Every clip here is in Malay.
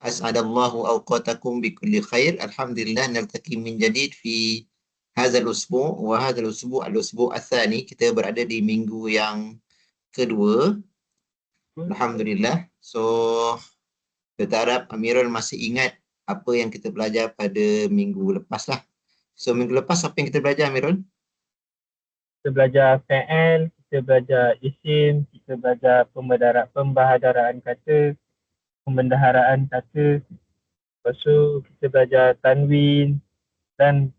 As'adallahu awqatakum bikulli khair. Alhamdulillah naltaqi min jadid fi hadzal usbu' wa hadzal usbu' al-usbu' ats-tsani. Kita berada di minggu yang kedua. Alhamdulillah. So kita harap Amirul masih ingat apa yang kita belajar pada minggu lepas lah. So minggu lepas apa yang kita belajar, Amirul? Kita belajar fi'il, kita belajar isim, kita belajar pembahadaraan kata, pembendaharaan kata. Lepas tu kita belajar tanwin dan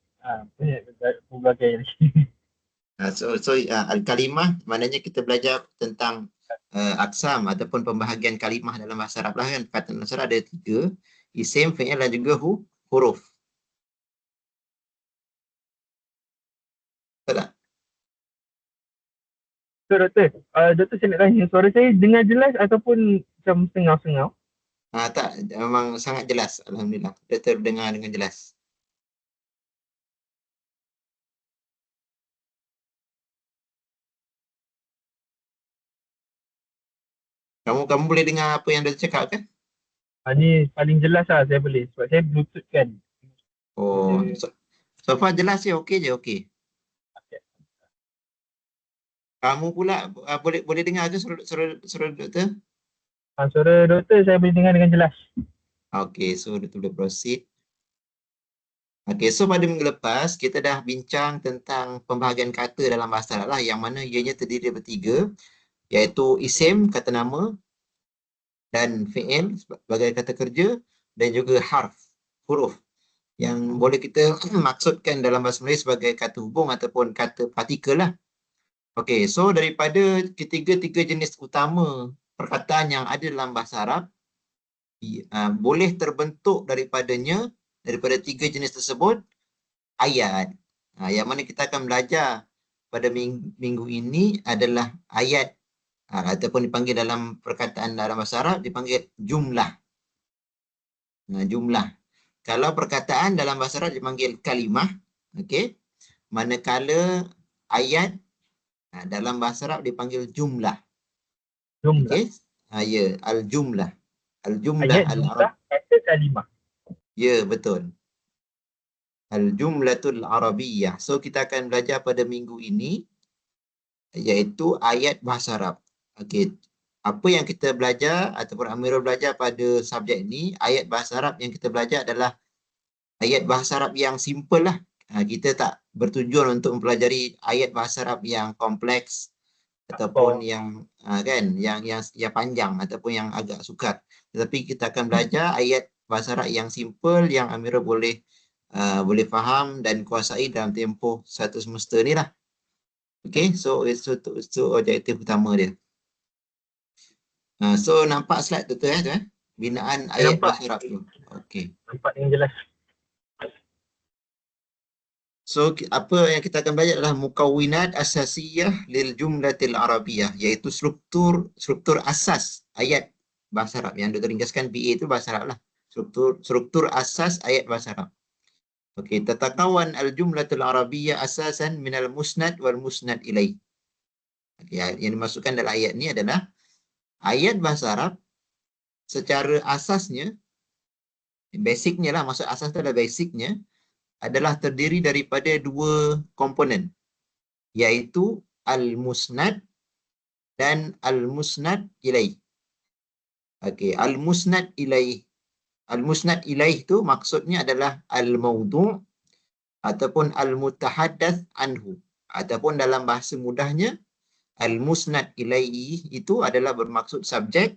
pelbagai lagi. Al-kalimah maknanya kita belajar tentang aksam ataupun pembahagian kalimah dalam bahasa Arab lah kan. Perkataan bahasa Arab ada 3, isim, fi'il dan juga huruf. Betul tak? So doktor, doktor saya nak tanya, suara saya dengar jelas ataupun macam sengau-sengau? Tak, memang sangat jelas. Alhamdulillah. Kita terdengar dengan jelas. Kamu boleh dengar apa yang dia cakap kan? Ni paling jelas lah saya boleh sebab saya bluetooth kan. Oh, so far jelas je, okey je, okey. Kamu pula boleh dengar ke suara doktor? Suara doktor saya boleh dengar dengan jelas. Okey, so doktor boleh proceed. Okey, so pada minggu lepas kita dah bincang tentang pembahagian kata dalam bahasa Arab lah, yang mana ianya terdiri daripada 3, iaitu isim, kata nama, dan fi'il sebagai kata kerja, dan juga harf, huruf, yang boleh kita maksudkan dalam bahasa Melayu sebagai kata hubung ataupun kata partikel lah. Okey, so daripada ketiga-tiga jenis utama perkataan yang ada dalam bahasa Arab, boleh terbentuk daripada 3 jenis tersebut ayat. Yang mana kita akan belajar pada minggu ini adalah ayat, ataupun dipanggil dalam perkataan dalam bahasa Arab dipanggil jumlah. Jumlah. Kalau perkataan dalam bahasa Arab dipanggil kalimah, okey. Manakala ayat dalam bahasa Arab dipanggil jumlah. Jumlah. Okey. Ya, al-jumlah. Al-jumlah Ayat jumlah kata kalimah. Ya, betul. Al-jumlatul arabiyyah. So kita akan belajar pada minggu ini iaitu ayat bahasa Arab. Okey. Apa yang kita belajar ataupun Amirul belajar pada subjek ini, ayat bahasa Arab yang kita belajar adalah ayat bahasa Arab yang simple lah. Kita tak bertujuan untuk mempelajari ayat bahasa Arab yang kompleks ataupun yang yang panjang ataupun yang agak sukar. Tetapi kita akan belajar ayat bahasa Arab yang simple yang Amirul boleh faham dan kuasai dalam tempoh satu semester ni lah. Okay, so itu objektif utama dia. So nampak slide tu binaan ayat bahasa Arab tu. Okay. Nampak yang jelas. So apa yang kita akan belajar adalah mukawwinat asasiyah lil jumlatil arabiyyah, iaitu struktur asas ayat bahasa Arab yang diringkaskan BA itu bahasa Arab lah. Struktur asas ayat bahasa Arab. Okey, tatakawan al-jumlatul arabiyyah asasan minal musnad wal musnad ilaih. Okay, yang dimasukkan dalam ayat ni adalah ayat bahasa Arab secara asasnya, basicnya lah, maksud asas tu adalah basicnya, adalah terdiri daripada 2 komponen, iaitu al-musnad dan al-musnad ilaih. Okey, al-musnad ilaih. Al-musnad ilaih tu maksudnya adalah al-mawdu' ataupun al-mutahaddath anhu, ataupun dalam bahasa mudahnya al-musnad ilaihi itu adalah bermaksud subjek,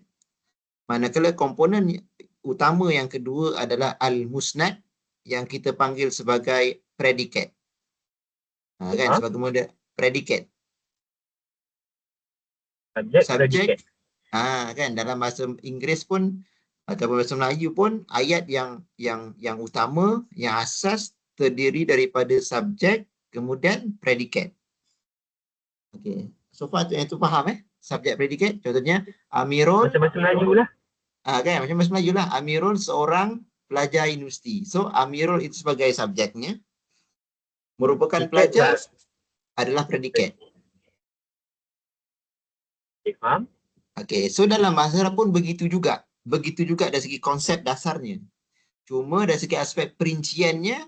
manakala komponen utama yang kedua adalah al-musnad yang kita panggil sebagai predikat. Kan, sebagai model predikat. Subjek. Kan dalam bahasa Inggeris pun ataupun bahasa Melayu pun ayat yang utama, yang asas terdiri daripada subjek kemudian predikat. Okey. So far yang tu faham subjek predikat. Contohnya Amirul macam bahasa Melayu lah. Kan macam bahasa Melayu lah. Amirul seorang pelajar universiti. So Amirul itu sebagai subjeknya, merupakan pelajar adalah predikat. Faham? Okey, so dalam bahasa Arab pun begitu juga. begitu juga dari segi konsep dasarnya. Cuma dari segi aspek perinciannya,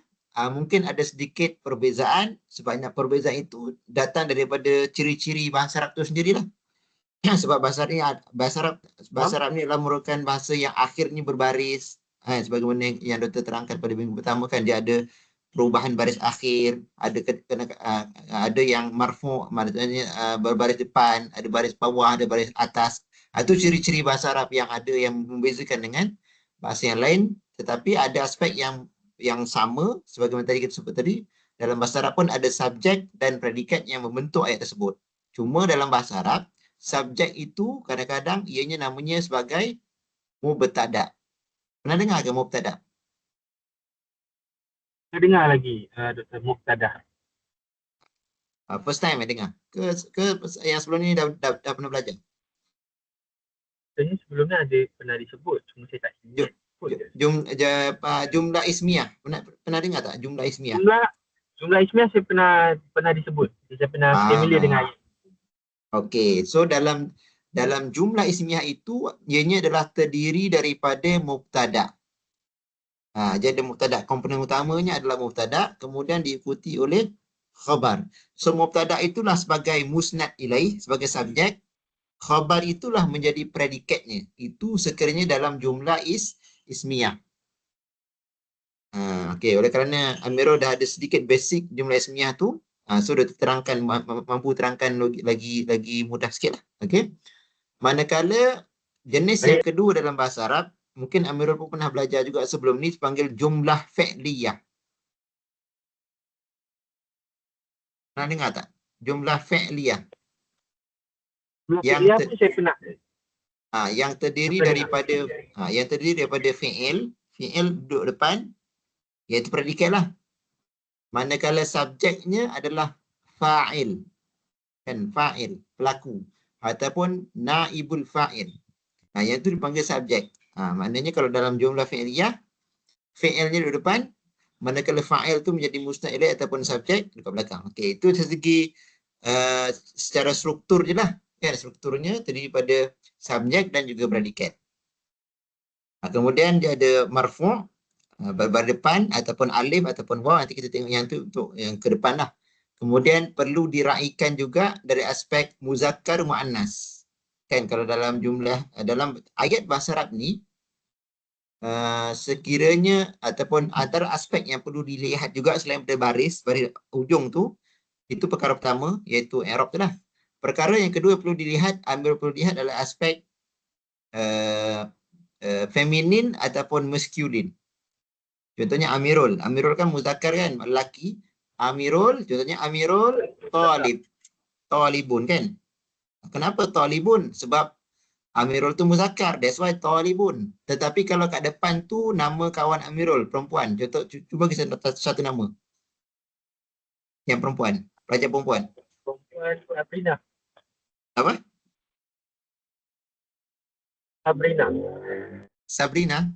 mungkin ada sedikit perbezaan, sebabnya perbezaan itu datang daripada ciri-ciri bahasa Arab itu sendirilah. Sebab bahasa Arab ni adalah merupakan bahasa yang akhirnya berbaris. Sebagaimana yang Dr. terangkan pada minggu pertama kan, dia ada perubahan baris akhir, ada yang marfu', maksudnya berbaris depan, ada baris bawah, ada baris atas. Itu ciri-ciri bahasa Arab yang ada yang membezakan dengan bahasa yang lain, tetapi ada aspek yang sama sebagaimana tadi kita sebut tadi. Dalam bahasa Arab pun ada subjek dan predikat yang membentuk ayat tersebut. Cuma dalam bahasa Arab, subjek itu kadang-kadang ianya namanya sebagai mubtada'. Pernah dengar ke mubtada'? Saya dengar lagi Dr. Muqtadah. First time saya dengar. Ke yang sebelum ni dah pernah belajar? Sebenarnya sebelumnya ada pernah disebut, cuma saya tak ingat. Jumlah ismiyah. Pernah dengar tak jumlah ismiyah? Jumlah ismiyah saya pernah disebut. Saya pernah familiar dengan ayat. Okey, so dalam jumlah ismiyah itu ianya adalah terdiri daripada mubtada'. Jadi mubtada', komponen utamanya adalah mubtada', kemudian diikuti oleh khabar. So mubtada' itulah sebagai musnad ilaih, sebagai subjek. Khabar itulah menjadi predikatnya. Itu sekiranya dalam jumlah ismiyah. Okey, oleh kerana Amirul dah ada sedikit basic jumlah ismiyah tu, so dah terangkan, mampu terangkan lagi mudah sikit lah. Okey. Manakala jenis yang kedua dalam bahasa Arab, mungkin Amirul pun pernah belajar juga sebelum ni, dipanggil jumlah fi'liyah. Pernah dengar tak? Jumlah fi'liyah. Saya pernah. Yang terdiri daripada fi'il duduk depan, iaitu predikat lah. Manakala subjeknya adalah fa'il. Kan, fa'il, pelaku. Ataupun naibul fa'il. Yang itu dipanggil subjek. Maknanya kalau dalam jumlah fi'liyah, fi'ilnya duduk depan, manakala fa'il tu menjadi musnad ilaih ataupun subjek dekat belakang. Okey, itu dari segi secara struktur je lah. Kan, strukturnya terdiri pada subjek dan juga predikat. Kemudian dia ada marfu', berdepan ataupun alif ataupun waw, nanti kita tengok yang tu untuk yang ke depan lah. Kemudian perlu diraikan juga dari aspek muzakkar muannas. Kan, kalau dalam ayat bahasa Arab ni, sekiranya ataupun antara aspek yang perlu dilihat juga selain daripada baris ujung tu, itu perkara pertama, iaitu i'rab tu lah. Perkara yang kedua perlu dilihat adalah aspek feminin ataupun maskulin. Contohnya amirul. Amirul kan muzakkar kan, lelaki. Amirul, contohnya amirul talib. Talibun kan. Kenapa talibun? Sebab amirul tu muzakkar. That's why talibun. Tetapi kalau kat depan tu nama kawan amirul, perempuan. Contoh, cuba kita satu nama. Yang perempuan. Pelajar perempuan. Perempuan Sabrina. Apa? Sabrina.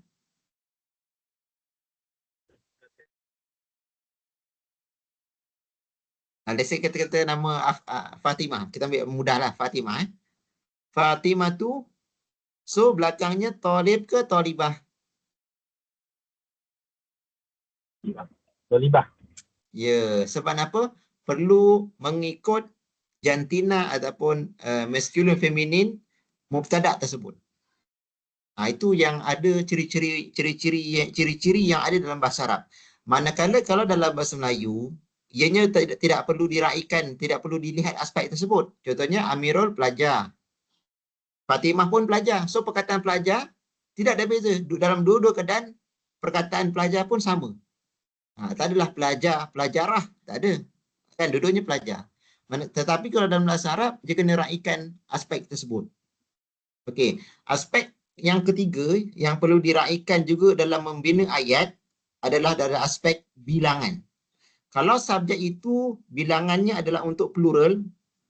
Let's say kata nama Fatimah. Kita ambil mudah lah, Fatimah. Fatimah tu, so belakangnya talib ke talibah? Talibah. Ya, sebab apa? Perlu mengikut jantina ataupun maskulin feminin mubtada' tersebut. Itu yang ada ciri-ciri yang ada dalam bahasa Arab. Manakala kalau dalam bahasa Melayu, ianya tidak perlu diraikan, tidak perlu dilihat aspek tersebut. Contohnya Amirul pelajar, Fatimah pun pelajar. So perkataan pelajar tidak ada beza. Dalam dua-dua keadaan, perkataan pelajar pun sama. Tak adalah pelajar, pelajarah. Tak ada. Kan, dua-duanya pelajar. Tetapi kalau dalam bahasa Arab, dia kena raikan aspek tersebut. Okey, aspek yang ketiga yang perlu diraikan juga dalam membina ayat adalah dari aspek bilangan. Kalau subjek itu bilangannya adalah untuk plural,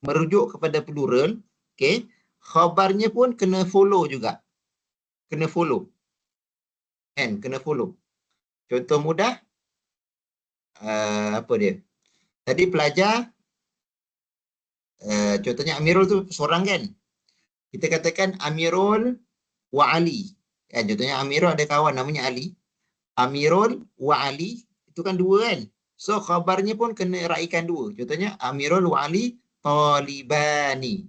merujuk kepada plural, okey, khabarnya pun kena follow juga. Kena follow. Kan, kena follow. Contoh mudah, apa dia? Tadi pelajar, contohnya Amirul tu seorang kan? Kita katakan Amirul wa Ali. Kan contohnya Amirul ada kawan namanya Ali. Amirul wa Ali itu kan dua kan. So khabarnya pun kena raikan dua. Contohnya Amirul wa Ali talibani.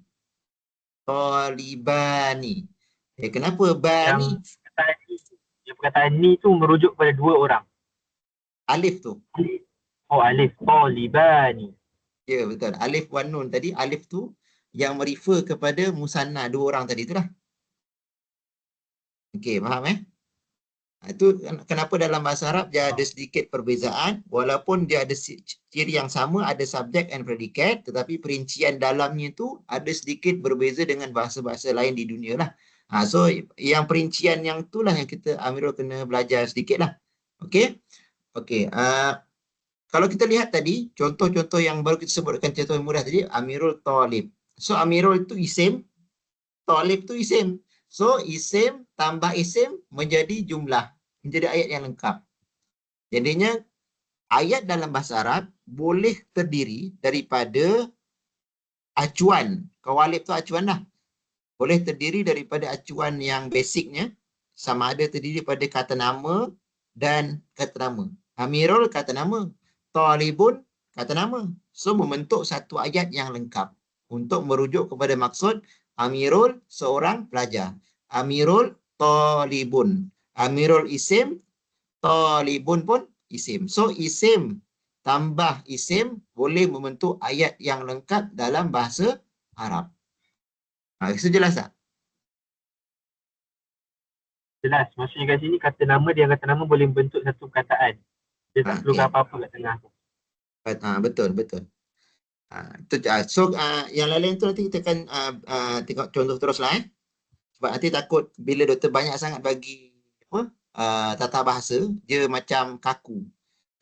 Talibani. Kenapa bani? Yang perkataan ni, yang perkataan ni tu merujuk pada dua orang. Alif tu. Oh, alif. Talibani. Ya betul. Alif wan nun tadi, alif tu yang merefer kepada musanna dua orang tadi itulah. Okey, faham Itu kenapa dalam bahasa Arab dia ada sedikit perbezaan walaupun dia ada ciri yang sama, ada subjek and predicate, tetapi perincian dalamnya tu ada sedikit berbeza dengan bahasa-bahasa lain di dunia lah. So yang perincian yang itulah yang kita Amirul kena belajar sedikit lah. Okey. Okey. Kalau kita lihat tadi contoh-contoh yang baru kita sebutkan, contoh yang mudah tadi, Amirul Talib. So Amirul itu isim, Talib tu isim. So isim tambah isim menjadi jumlah, menjadi ayat yang lengkap. Jadinya ayat dalam bahasa Arab boleh terdiri daripada acuan. Qawalib tu acuan lah. Boleh terdiri daripada acuan yang basicnya, sama ada terdiri daripada kata nama dan kata nama. Amirul kata nama, Talibun kata nama. So membentuk satu ayat yang lengkap untuk merujuk kepada maksud Amirul seorang pelajar. Amirul Talibun. Amirul isim, Talibun pun isim. So isim tambah isim boleh membentuk ayat yang lengkap dalam bahasa Arab. Itu jelas tak? Jelas. Maksudnya kat sini kata nama, dia kata nama boleh bentuk satu perkataan. Dia tak perlukan Okay. apa-apa kat tengah tu. Betul, betul. So yang lain tu nanti kita akan tengok contoh terus lah Sebab nanti takut bila doktor banyak sangat bagi tata bahasa, dia macam kaku.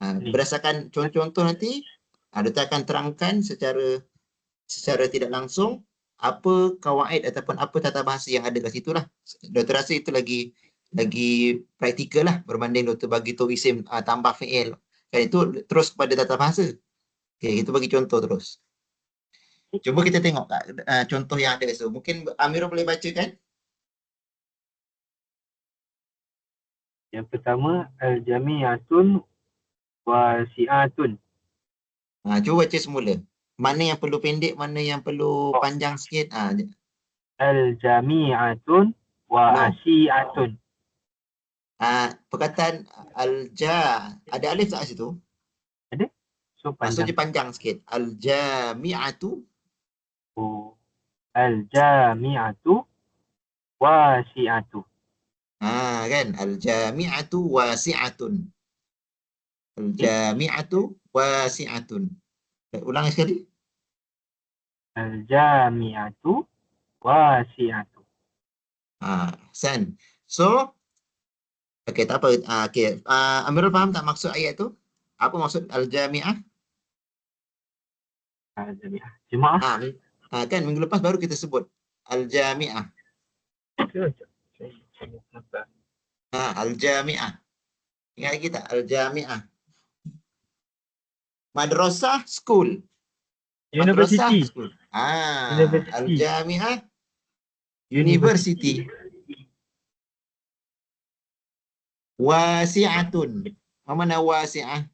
Berdasarkan contoh-contoh nanti, doktor akan terangkan secara tidak langsung apa kawaid ataupun apa tata bahasa yang ada kat situ lah. Doktor rasa itu lagi praktikal lah berbanding doktor bagi tu isim tambah fi'il. Kan itu terus kepada tata bahasa. Okay, kita bagi contoh terus. Cuba kita tengok contoh yang ada. So, mungkin Amirul boleh baca kan? Yang pertama, al-jami'atun wasi'atun. Cuba baca semula. Mana yang perlu pendek, mana yang perlu panjang sikit. Al-jami'atun wasi'atun. Perkataan al-ja, ada alif tak kat situ? Ada? So So panjang. dia panjang sikit. Al-jami'atu. Oh. Al-jami'atu wasi'atu. Kan? Al-jami'atu wasi'atun. Al-jami'atu wasi'atun. Ulang sekali. Al-jami'atu wasi'atu. San. So, okay, tak apa. Okay. Amirul faham tak maksud ayat tu? Apa maksud al-jami'ah? Al-jami'ah. Jemaah. Kan minggu lepas baru kita sebut al-jami'ah. Al-jami'ah. Ingat lagi tak? Al-jami'ah. Madrasah, school. Madrasah, University. school. University. Al-jami'ah, university. Wasi'atun. Mana wasi'ah?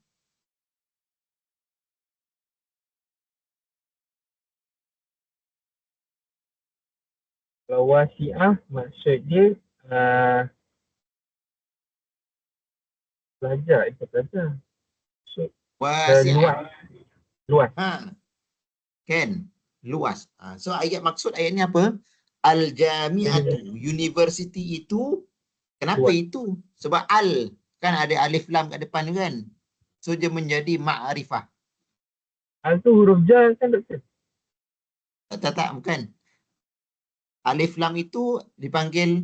Kalau wasi'ah maksudnya pelajar, pelajar. So, Wasi'ah. luas. Kan? Luas. So ayat maksud ayat ni apa? Al-jami'atu. University itu, kenapa luas. itu? Sebab al, kan ada alif lam kat depan kan? So dia menjadi ma'rifah. Al tu huruf jar kan doktor? Tak, bukan. Alif lam itu dipanggil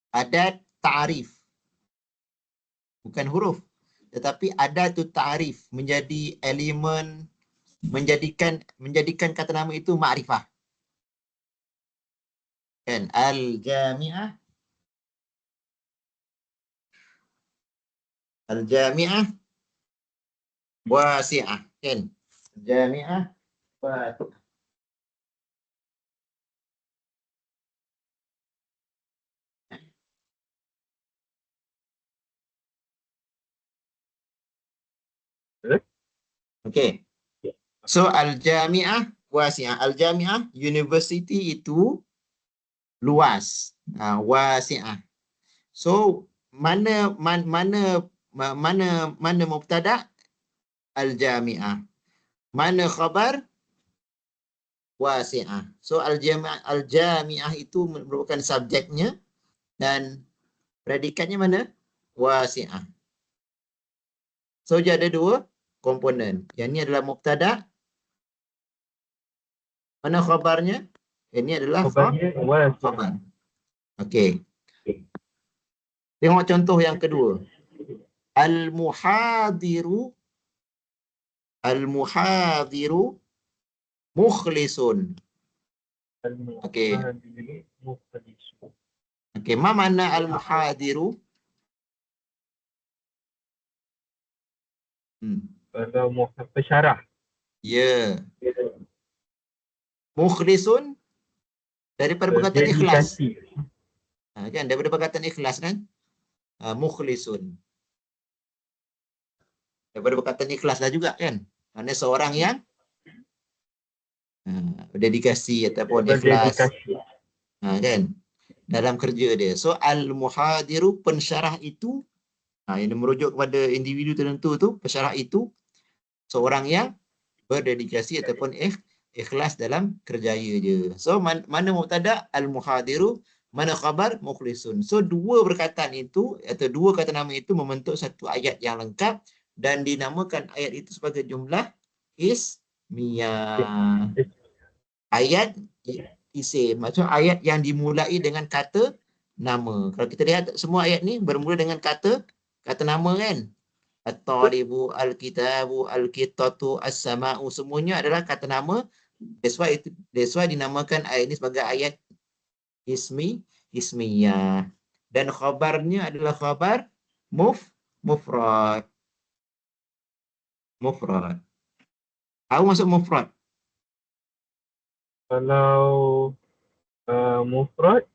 adat ta'arif. Bukan huruf. Tetapi adatu ta'arif menjadi elemen, menjadikan kata nama itu ma'rifah. Kan? Al-jami'ah. Al-jami'ah wasi'ah. Kan? Al-jami'ah wasi'ah. Betul? Okey. So al-jami'ah wasi'ah. Al-jami'ah university itu luas. Wasi'ah. So mana mubtada al-jami'ah. Mana khabar wasi'ah. So al-jami'ah itu merupakan subjeknya dan predikatnya mana? Wasi'ah. So dia ada dua komponen. Yang ni adalah mubtada. Mana khabarnya? Ini adalah Khabarnya wasi'ah. khabar. Okey. Tengok contoh yang kedua. Al-muhadiru al-muhadiru mukhlisun. Okey. Al-muhadiru mukhlisun. Okey, ma mana al-muhadiru? Kalau pensyarah. Ya. Mukhlisun daripada perkataan ikhlas. Dedikasi. Kan daripada perkataan ikhlas kan? Mukhlisun. Daripada perkataan ikhlas lah juga kan? Mana seorang yang dedikasi ataupun ikhlas. Berdedikasi. Kan? Dalam kerja dia. So al-muhadiru pensyarah itu yang merujuk kepada individu tertentu tu, pensyarah itu seorang yang berdedikasi ataupun ikhlas dalam kerjaya dia. So mana mubtada al-muhadiru, mana khabar mukhlisun. So dua perkataan itu atau dua kata nama itu membentuk satu ayat yang lengkap dan dinamakan ayat itu sebagai jumlah ismiyah. Ayat isim, maksudnya ayat yang dimulai dengan kata nama. Kalau kita lihat semua ayat ni bermula dengan kata nama kan? At-talibu, al-kitabu, al-qitatu, as-sama'u, semuanya adalah kata nama. That's why dinamakan ayat ini sebagai ayat ismiyah. Dan khabarnya adalah khabar mufrad. Mufrad. Apa maksud mufrad? Kalau mufrad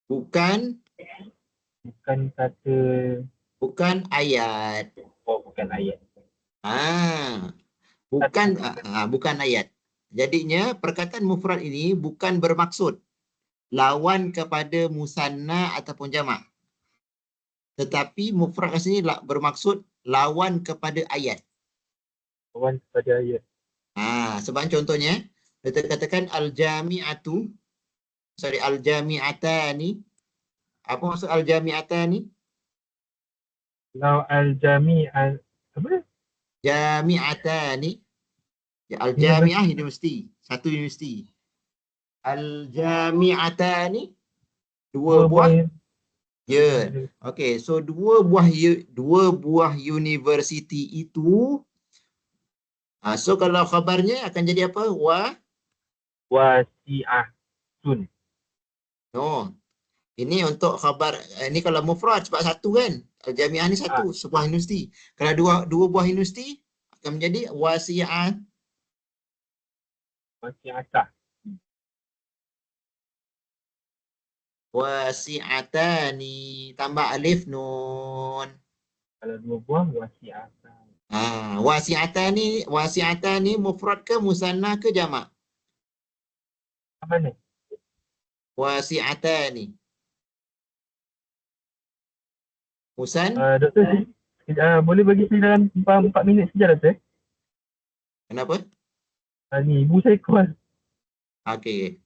Bukan kata, bukan ayat. bukan ayat. Bukan ayat. Jadinya perkataan mufrad ini bukan bermaksud lawan kepada musanna ataupun jamak. Tetapi mufrad kat sini bermaksud lawan kepada ayat. Lawan kepada ayat. Sebab contohnya kita katakan al-jami'atani. Apa maksud al-jami'atani? Kalau al-jami' apa? Jami'atani. Al-jami'ah universiti, satu universiti. Al-jami'atani dua buah. Ya. Okey, so dua buah universiti itu so kalau khabarnya akan jadi apa? Wasi'atun. No. Ini untuk khabar, ini kalau mufrad sebab satu kan. Al-jami'ah ni satu, sebuah universiti. Kalau dua buah universiti akan menjadi wasi'ah. Wasi'atah. Wasi'atani tambah alif nun. Kalau dua buah wasi'atah. Wasi'atani mufrad ke musanna ke jamak? Mana? Wasi'atani. Musan? Doktor, boleh bagi saya dalam 4 minit saja, Doktor? Kenapa? Ni, ibu saya call. Okey.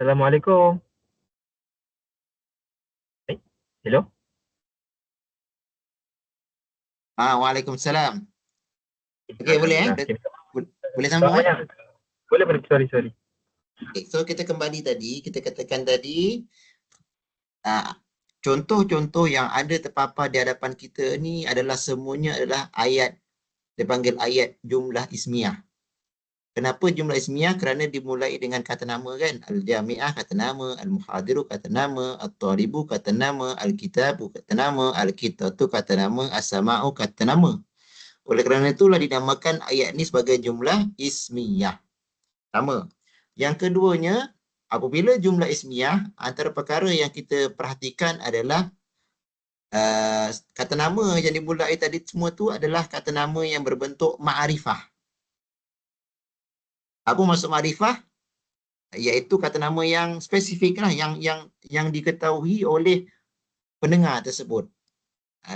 Assalamualaikum. Hello? Waalaikumsalam. Okey, boleh Alhamdulillah. Okay. Boleh sambung kan? Boleh, sorry. Okay, so kita kembali tadi, kita katakan tadi contoh-contoh yang ada terpapar di hadapan kita ni adalah semuanya adalah ayat, dipanggil ayat jumlah ismiyah. Kenapa jumlah ismiyah? Kerana dimulai dengan kata nama kan. Al-Jami'ah kata nama, Al-Muhadiru kata nama, At-Talibu kata nama, Al-Kitabu kata nama, Al-Kitatu kata nama, As-Sama'u kata nama. Oleh kerana itulah dinamakan ayat ni sebagai jumlah ismiyah. Pertama. Yang keduanya, apabila jumlah ismiyah, antara perkara yang kita perhatikan adalah kata nama yang dimulai tadi semua tu adalah kata nama yang berbentuk ma'rifah. Apa maksud ma'rifah? Iaitu kata nama yang spesifik lah, yang diketahui oleh pendengar tersebut.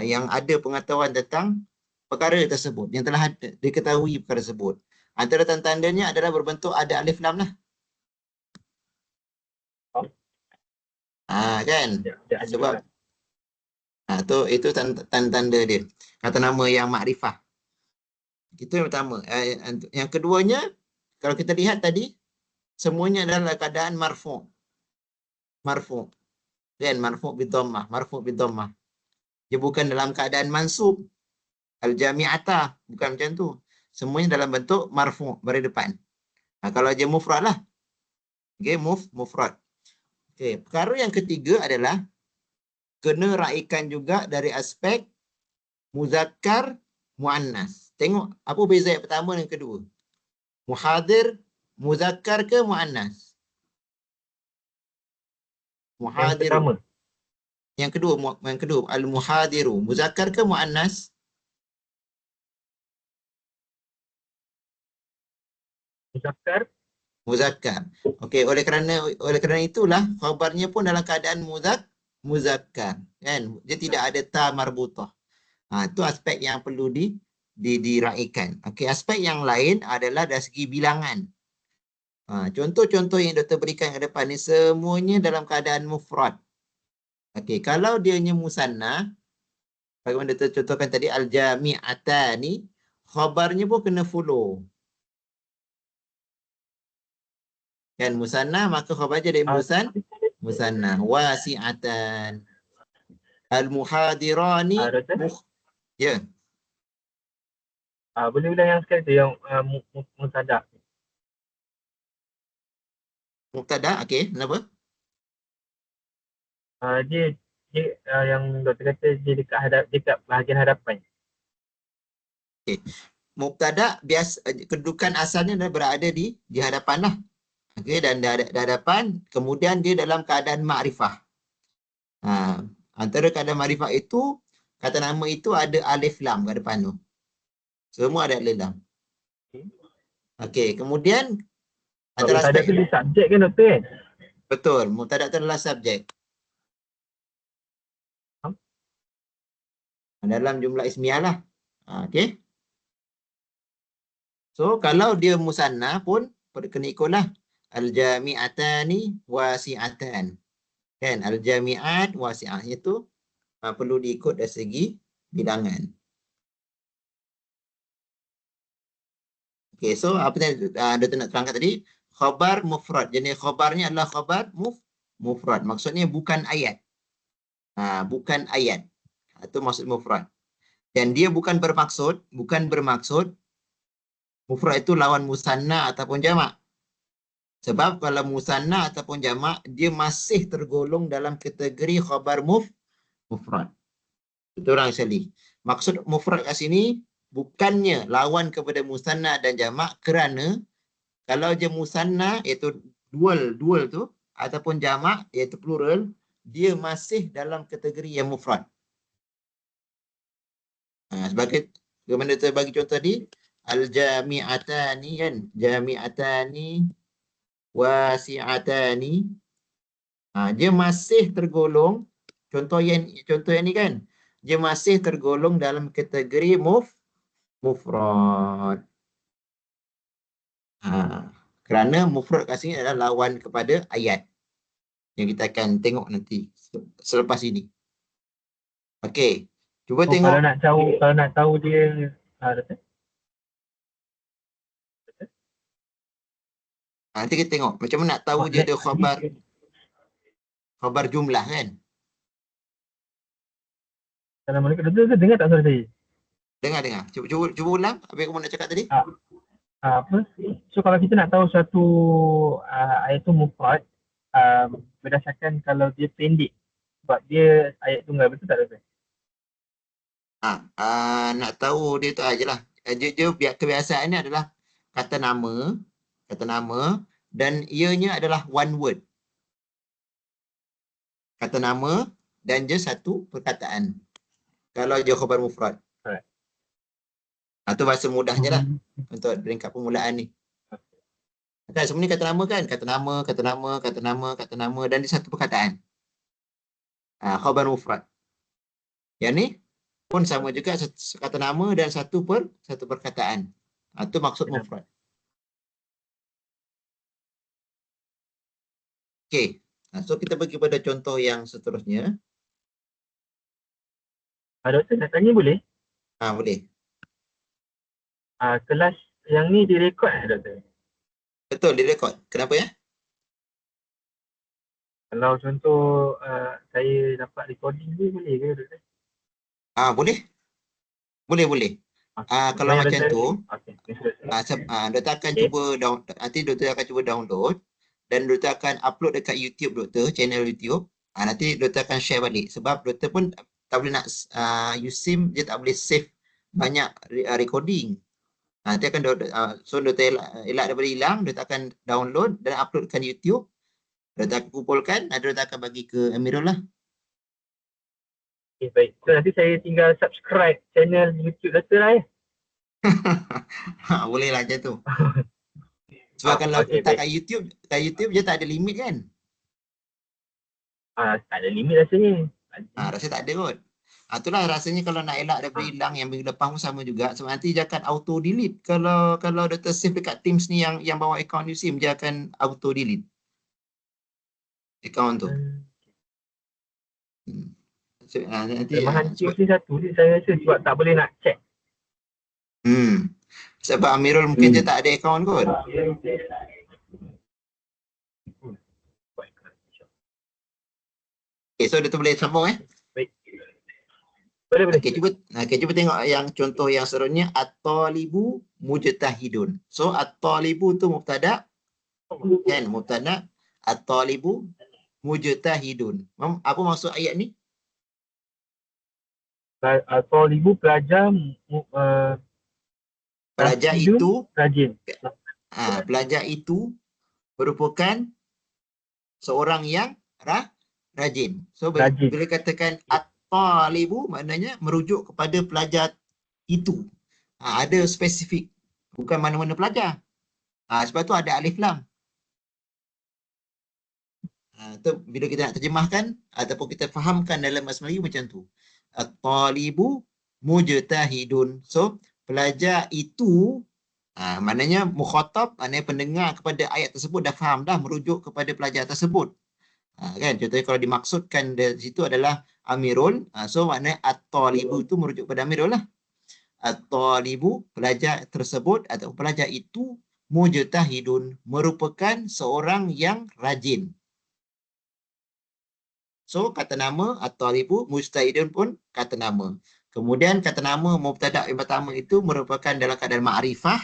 Yang ada pengetahuan tentang perkara tersebut, yang telah diketahui perkara tersebut. Antara tanda-tandanya adalah berbentuk ada alif lam lah. Kan? Sebab itu tanda-tanda dia. Kata nama yang makrifah. Itu yang pertama. Yang keduanya, kalau kita lihat tadi, semuanya adalah keadaan marfu'. Marfu'. Kan? Marfu' bidhammah. Dia bukan dalam keadaan mansub. Al-jami'ata. Bukan macam tu. Semuanya dalam bentuk marfu' bari depan. Kalau dia mufrad lah. Okay, mufrad. Okay. Perkara yang ketiga adalah kena raikan juga dari aspek muzakkar, muannas. Tengok apa beza yang pertama dan kedua. Muhadir, muzakkar ke muannas? Muhadiru. Yang kedua, al-muhadiru. Muzakkar ke muannas? Muzakkar. Okey, oleh kerana itulah khabarnya pun dalam keadaan muzakkar, kan? Dia tidak ada ta marbutah. Itu aspek yang perlu diraikan. Okey, aspek yang lain adalah dari segi bilangan. Contoh-contoh yang doktor berikan ke depan ni semuanya dalam keadaan mufrad. Okey, kalau dia musanna, bagaimana doktor contohkan tadi al-jami'atani, khabarnya pun kena follow. Kan musanna, maka khabar jadi musanna. Wasi'atan. Al-muhadirani. Ya. Boleh ulang yang sekali tu, yang mubtada. Mubtada, okey. Kenapa? Dia yang doktor kata dia dekat bahagian hadapan. Okey. Mubtada biasa kedudukan asalnya adalah berada di hadapan lah. Okey, dan di hadapan, kemudian dia dalam keadaan makrifah. Antara keadaan makrifah itu, kata nama itu ada alif lam kat depan tu. Semua ada alif lam. Okey, kemudian antara aspek itu dia subjek kan doktor kan? Betul, mubtada itu adalah subjek. Dalam jumlah ismiyah lah. Okey. So, kalau dia musanna pun kena ikutlah. Al-jami'atani wasi'atan. Kan? Al-jami'at wasi'ah itu perlu diikut dari segi bilangan. Okay, so apa yang Dr. nak terangkan tadi? Khabar mufrad. Jadi khabarnya adalah khabar mufrad. Maksudnya bukan ayat. Bukan ayat. Itu maksud mufrad. Dan dia bukan bermaksud mufrad itu lawan musanna ataupun jamak. Sebab kalau musanna ataupun jamak, dia masih tergolong dalam kategori khabar mufrad. Itu orang sekali. Maksud mufrad kat sini bukannya lawan kepada musanna dan jamak, kerana kalau je musanna iaitu dual tu ataupun jamak iaitu plural, dia masih dalam kategori yang mufrad. Sebagai bagaimana kita bagi contoh tadi, al-jami'atani kan, jami'atani wasi'atani, dia masih tergolong, contoh yang ni kan, dia masih tergolong dalam kategori mufrad. Kerana mufrad kat sini adalah lawan kepada ayat. yang kita akan tengok nanti selepas ini. Okey, cuba Oh, tengok. kalau nak tahu dia Doktor? Nanti kita tengok macam mana nak tahu dia ada khabar jumlah kan. Assalamualaikum. Doktor dengar tak suara saya? Dengar. Cuba ulang apa yang kamu nak cakap tadi. Apa? So kalau kita nak tahu satu ayat tu mufrad, berdasarkan kalau dia pendek, sebab dia ayat tunggal, betul tak Doktor? Nak tahu dia tu ajalah. Dia kebiasaannya adalah kata nama dan ianya adalah one word. Kata nama dan je satu perkataan. Kalau dia khabar mufrad. Alright. Itu bahasa mudah je lah untuk peringkat permulaan ni. Kan semua ni kata nama kan? Kata nama dan dia satu perkataan. Khabar mufrad. Yang ni pun sama juga, kata nama dan satu perkataan. Itu maksud mufrad. Okey. So kita pergi pada contoh yang seterusnya. Doktor nak tanya boleh? Boleh. Kelas yang ni direkod Doktor? Betul, direkod. Kenapa ya? Kalau contoh saya dapat recording ni boleh ke Doktor? Boleh. Kalau macam tu, doktor akan cuba nanti doktor akan cuba download dan doktor akan upload dekat YouTube doktor, channel YouTube. Nanti doktor akan share balik sebab doktor pun tak boleh nak USIM je, tak boleh save banyak recording. Nanti akan so doktor elak daripada hilang, doktor akan download dan uploadkan YouTube. Doktor akan kumpulkan, doktor akan bagi ke Amirul lah. Okay, baik. So nanti saya tinggal subscribe channel YouTube Doktor lah ya? Boleh lah macam tu. Sebab kalau letak kat YouTube je tak ada limit kan? Tak ada limit rasanya. Rasanya tak ada kot. Itulah rasanya kalau nak elak daripada hilang yang minggu lepas pun sama juga. Sebab nanti dia akan auto delete. Kalau doktor save dekat Teams ni yang bawa akaun USIM, dia akan auto delete akaun tu. So, nanti Kelemahan Teams ni satu ni saya rasa sebab tak boleh nak check. Sebab Amirul mungkin dia tak ada akaun kot. Okay, so doktor boleh sambung Baik. Boleh. Okay, cuba tengok yang contoh yang seterusnya. At-talibu mujtahidun. So at-talibu tu mubtada kan, mubtada. At-talibu mujtahidun. Apa maksud ayat ni? At-talibu pelajar itu rajin. Pelajar itu merupakan seorang yang rajin. So bila katakan at-talibu maknanya merujuk kepada pelajar itu. Ada spesifik, bukan mana-mana pelajar. Sebab tu ada alif lam. Tu bila kita nak terjemahkan ataupun kita fahamkan dalam bahasa Melayu macam tu. At-talibu mujtahidun. So pelajar itu maknanya mukhatab, maknanya pendengar kepada ayat tersebut dah faham dah merujuk kepada pelajar tersebut. Kan, contohnya kalau dimaksudkan dari situ adalah Amirul, so maknanya at-talibu itu merujuk kepada Amirul lah. At-talibu, pelajar tersebut atau pelajar itu mujtahidun, merupakan seorang yang rajin. So kata nama at-talibu, mujtahidun pun kata nama. Kemudian kata nama mubtada yang pertama itu merupakan dalam keadaan ma'rifah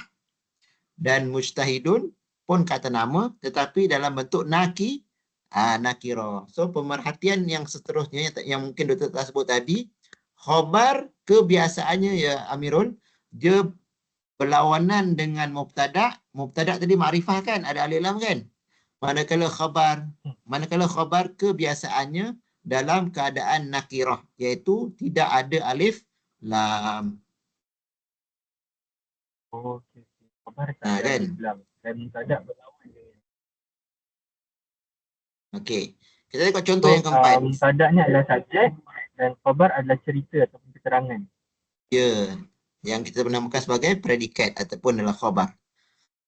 dan mujtahidun pun kata nama tetapi dalam bentuk nakirah. So pemerhatian yang seterusnya yang mungkin doktor telah sebut tadi, khabar kebiasaannya ya Amirul, dia berlawanan dengan mubtada. Mubtada tadi ma'rifah kan, ada alif lam kan? Manakala khabar kebiasaannya dalam keadaan nakirah, iaitu tidak ada alif lam. Okey. Khabar tak ada Kan? alif lam dan mubtada berlawan dengan. Okey. Kita tengok contoh yang keempat. Mubtada ni adalah subjek dan khabar adalah cerita ataupun keterangan. Ya, yang kita namakan sebagai predikat ataupun adalah khabar.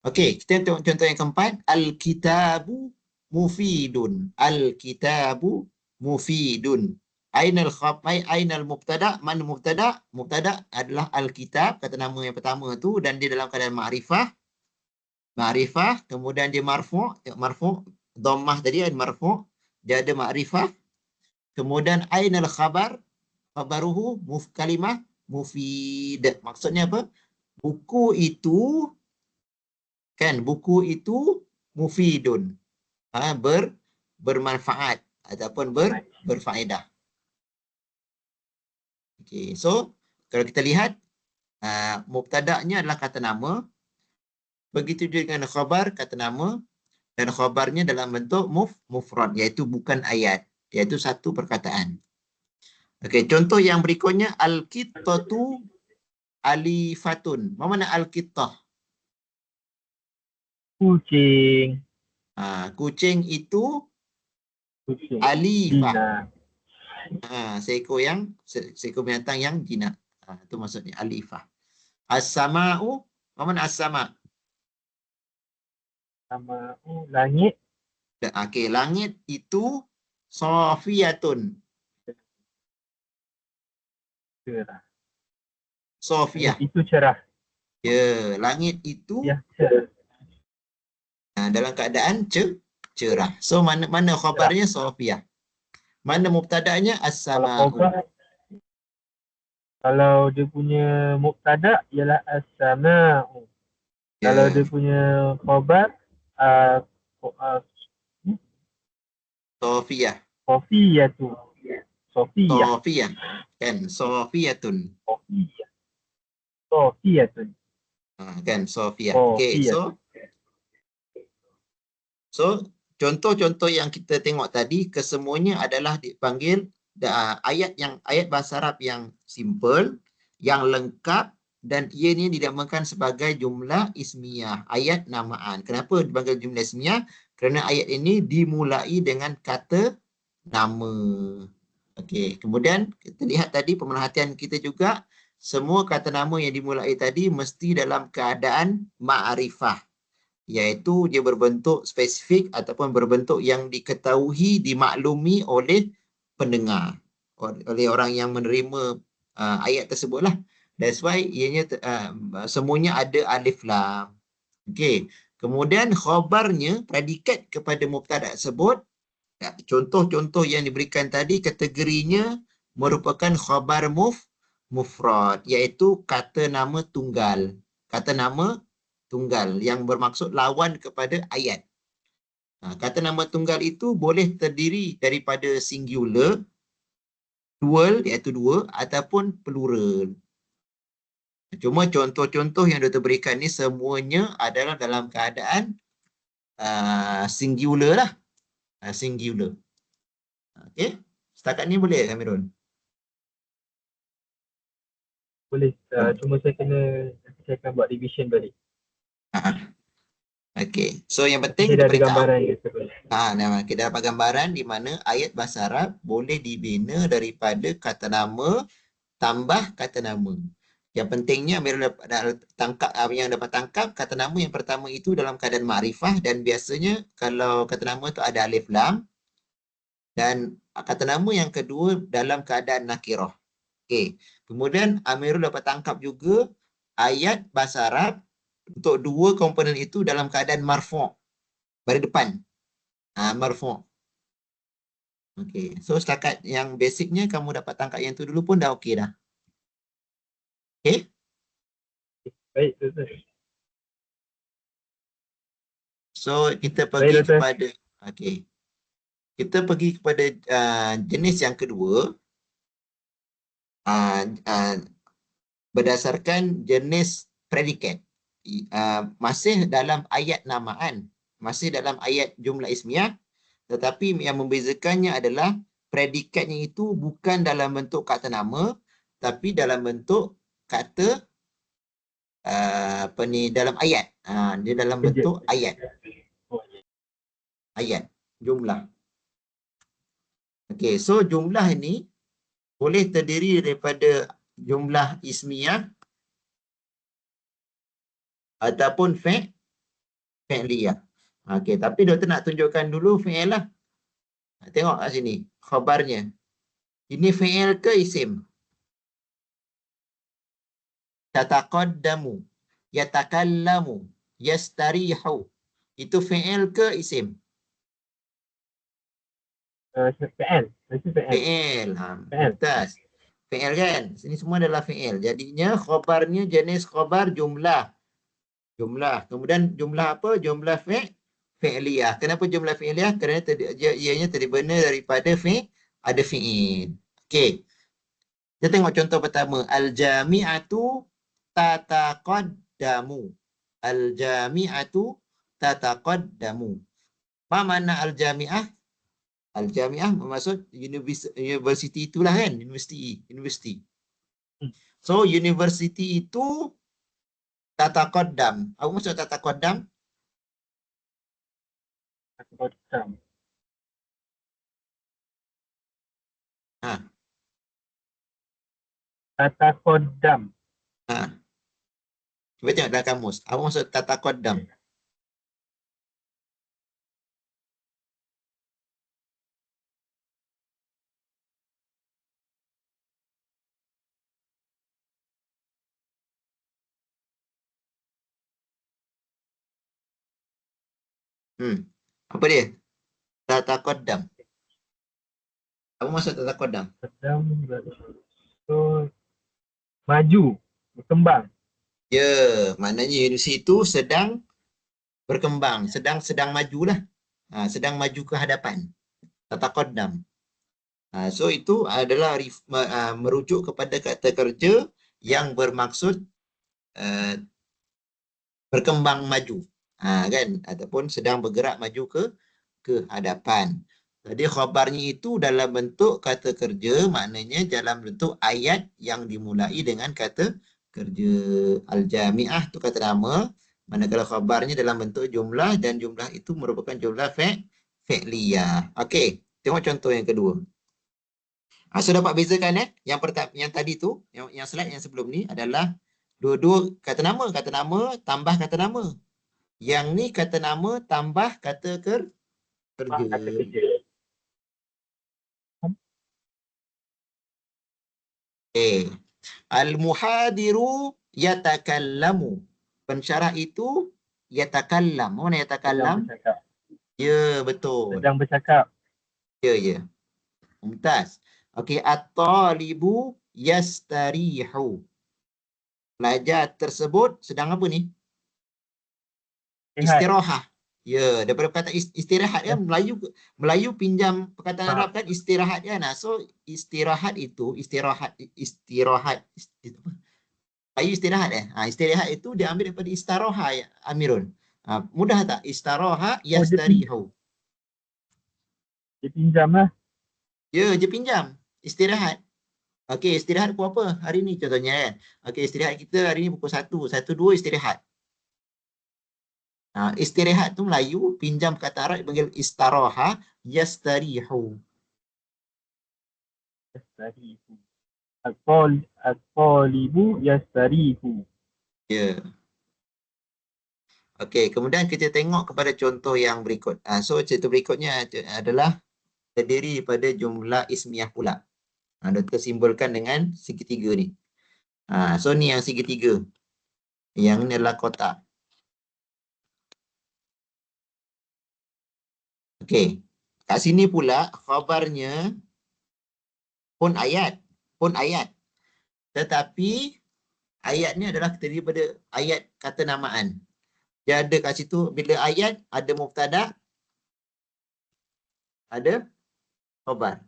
Okey, kita tengok contoh yang keempat. Al-kitabu mufidun. Al-kitabu mufidun. Ainal khabar, ainal mubtada, mana mubtada? Mubtada adalah al-kitab, kata nama yang pertama tu, dan dia dalam keadaan ma'rifah. Ma'rifah, kemudian dia marfu', marfu', dhammah tadi ada marfu', dia ada ma'rifah. Kemudian ainal khabar, khabaruhu kalimah mufid. Maksudnya apa? Buku itu, kan, buku itu mufidun. Bermanfaat ataupun berfaedah. Okay, so kalau kita lihat mubtada'nya adalah kata nama, begitu juga dengan khabar kata nama, dan khabarnya dalam bentuk mufrad, iaitu bukan ayat, iaitu satu perkataan. Okey, contoh yang berikutnya al-qittatu alifatun. Apa makna al-qittah? Kucing. Kucing itu Kucing. alifah. Jinak. Seekor binatang yang jinak. Itu maksudnya alifah. As-sama'u, apa makna as-sama'? Sama langit. Okey, langit itu safiyatun. Cerah. Safiyah. Langit itu cerah. Ya, langit itu Ya, cerah. dalam keadaan cerah. So mana khabarnya safiyah. Mana mubtada'nya Kalau as-sama'u. khabar, kalau dia punya mubtada ialah as-sama'u. Kalau dia punya khabar Safiyah. Sofiyatu. Sofiyah. Safiyah. Kan, safiyatun. Sofiyah. Sofiyatun. Kan, safiyah. Okey, Sofiyatun. so contoh-contoh yang kita tengok tadi kesemuanya adalah dipanggil ayat bahasa Arab yang simple, yang lengkap, dan ianya dinamakan sebagai jumlah ismiyah, ayat namaan. Kenapa dipanggil jumlah ismiyah? Kerana ayat ini dimulai dengan kata nama. Okey, kemudian kita lihat tadi pemerhatian kita juga, semua kata nama yang dimulai tadi mesti dalam keadaan ma'rifah, iaitu dia berbentuk spesifik ataupun berbentuk yang diketahui, dimaklumi oleh pendengar, oleh orang yang menerima ayat tersebutlah. That's why ianya semuanya ada alif lam. Okey. Kemudian khabarnya predikat kepada mubtada tersebut. Contoh-contoh yang diberikan tadi kategorinya merupakan khabar mufrad, iaitu kata nama tunggal. Kata nama tunggal yang bermaksud lawan kepada ayat. Kata nama tunggal itu boleh terdiri daripada singular, dual iaitu dua, ataupun plural. Cuma contoh-contoh yang Dr. berikan ni semuanya adalah dalam keadaan singular lah. Singular. Okey, setakat ni boleh Amirul? Boleh. Cuma saya akan buat revision balik. Okey, so yang penting Saya dah ada kita gambaran dia terus. kita dapat gambaran di mana ayat bahasa Arab boleh dibina daripada kata nama tambah kata nama. Yang pentingnya Amirul dapat tangkap kata nama yang pertama itu dalam keadaan ma'rifah, dan biasanya kalau kata nama tu ada alif lam, dan kata nama yang kedua dalam keadaan nakirah. Okey. Kemudian Amirul dapat tangkap juga ayat bahasa Arab untuk dua komponen itu dalam keadaan marfu', pada depan. Marfu'. Okey. So setakat yang basicnya kamu dapat tangkap yang tu dulu pun dah okey dah. Okey? Baik, Doktor. So kita pergi Baik, Doktor. kepada kita pergi kepada jenis yang kedua. Berdasarkan jenis predikat. Masih dalam ayat namaan, masih dalam ayat jumlah ismiyah, tetapi yang membezakannya adalah predikatnya itu bukan dalam bentuk kata nama, tapi dalam bentuk kata dalam ayat. Dia dalam bentuk ayat. Ayat, jumlah. Okey, so jumlah ini boleh terdiri daripada jumlah ismiyah ataupun fi'liyah. Okey, tapi doktor nak tunjukkan dulu fi'il lah. Tengok kat sini, khabarnya. Ini fi'il ke isim? Tataqaddamu, yatakallamu, yastarihu. Itu fi'il ke isim? PL. Itu PL. Fi'il. PL. Mumtaz. Fi'il kan? Sini semua adalah fi'il. Jadinya khabarnya jenis khabar jumlah. Jumlah. Kemudian jumlah apa? Jumlah fi'liyah. Kenapa jumlah fi'liyah? Kerana ianya terbina daripada ada fi'il. Okey. Kita tengok contoh pertama. Al-jami'atu tataqaddamu. Al-jami'atu tataqaddamu. Apa makna al-jami'ah? Al-jami'ah bermaksud universiti itulah kan? Universiti. So, universiti itu tataqaddam. Apa maksud tataqaddam? Tataqaddam. Ha. Tataqaddam. Ha. Cuba tengok dalam kamus. Apa maksud tataqaddam? Apa dia? Tataqaddam. Apa maksud tataqaddam? Qaddam. So, maju. Berkembang. Ya, maknanya universiti itu sedang berkembang, sedang majulah. Sedang maju ke hadapan. Tataqaddam. So itu adalah merujuk kepada kata kerja yang bermaksud berkembang maju. Kan? Ataupun sedang bergerak maju ke hadapan. Jadi khabarnya itu dalam bentuk kata kerja, maknanya dalam bentuk ayat yang dimulai dengan kata kerja. Al-jami'ah tu kata nama, manakala khabarnya dalam bentuk jumlah dan jumlah itu merupakan jumlah fi'liyah. Okey, tengok contoh yang kedua. So dapat bezakan yang pertama, yang tadi tu, yang slide yang sebelum ni adalah dua-dua kata nama tambah kata nama. Yang ni kata nama tambah kata kerja. Kata kerja. Okay. Al-muhadiru yatakallamu. Pensyarah itu yatakallam. Mana Sedang yatakallam? bercakap. Ya, betul. Sedang bercakap. Ya. Mumtaz. Okey, at-talibu yastarihu. Pelajar tersebut sedang apa ni? Lihat. Istirahah. Ya, daripada perkataan istirahat kan, Melayu pinjam perkataan Arab kan, istirahat kan. So istirahat itu Melayu istirahat istirahat itu diambil daripada istaroha ya, Amirul. Mudah tak? Istaroha yastarihu. Dia pinjam lah. Ya, dia pinjam. Istirahat. Okey, istirahat pukul apa hari ni contohnya kan. Okey, istirahat kita hari ni pukul 1, 1-2 istirahat. Istirahat tu Melayu, pinjam kata Arab dipanggil istaroha yastarihu. Yastarihu. Al-talibu yastarihu. Ya. Okey, kemudian kita tengok kepada contoh yang berikut. So contoh berikutnya adalah terdiri daripada jumlah ismiyah pula. Doktor simbolkan dengan segitiga ni. So ni yang segitiga. Yang ni adalah kotak. Okey. Kat sini pula khabarnya pun ayat. Tetapi ayat ni adalah terdiri daripada ayat kata namaan. Dia ada kat situ, bila ayat ada mubtada, ada khabar.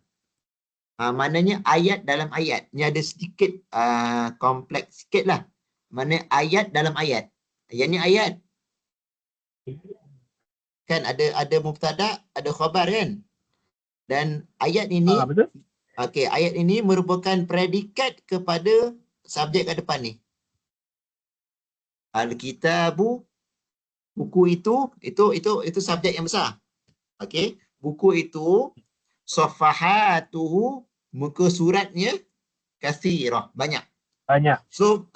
Maknanya ayat dalam ayat. Ni ada sedikit kompleks sikit lah. Mana ayat dalam ayat. Yang ni ayat. Kan ada mubtada, ada khabar kan. Dan ayat ini, Betul? okey, ayat ini merupakan predikat kepada subjek kat depan ni. Al-kitabu, buku itu subjek yang besar. Okey, buku itu safahatuhu, muka suratnya kathirah, banyak. So,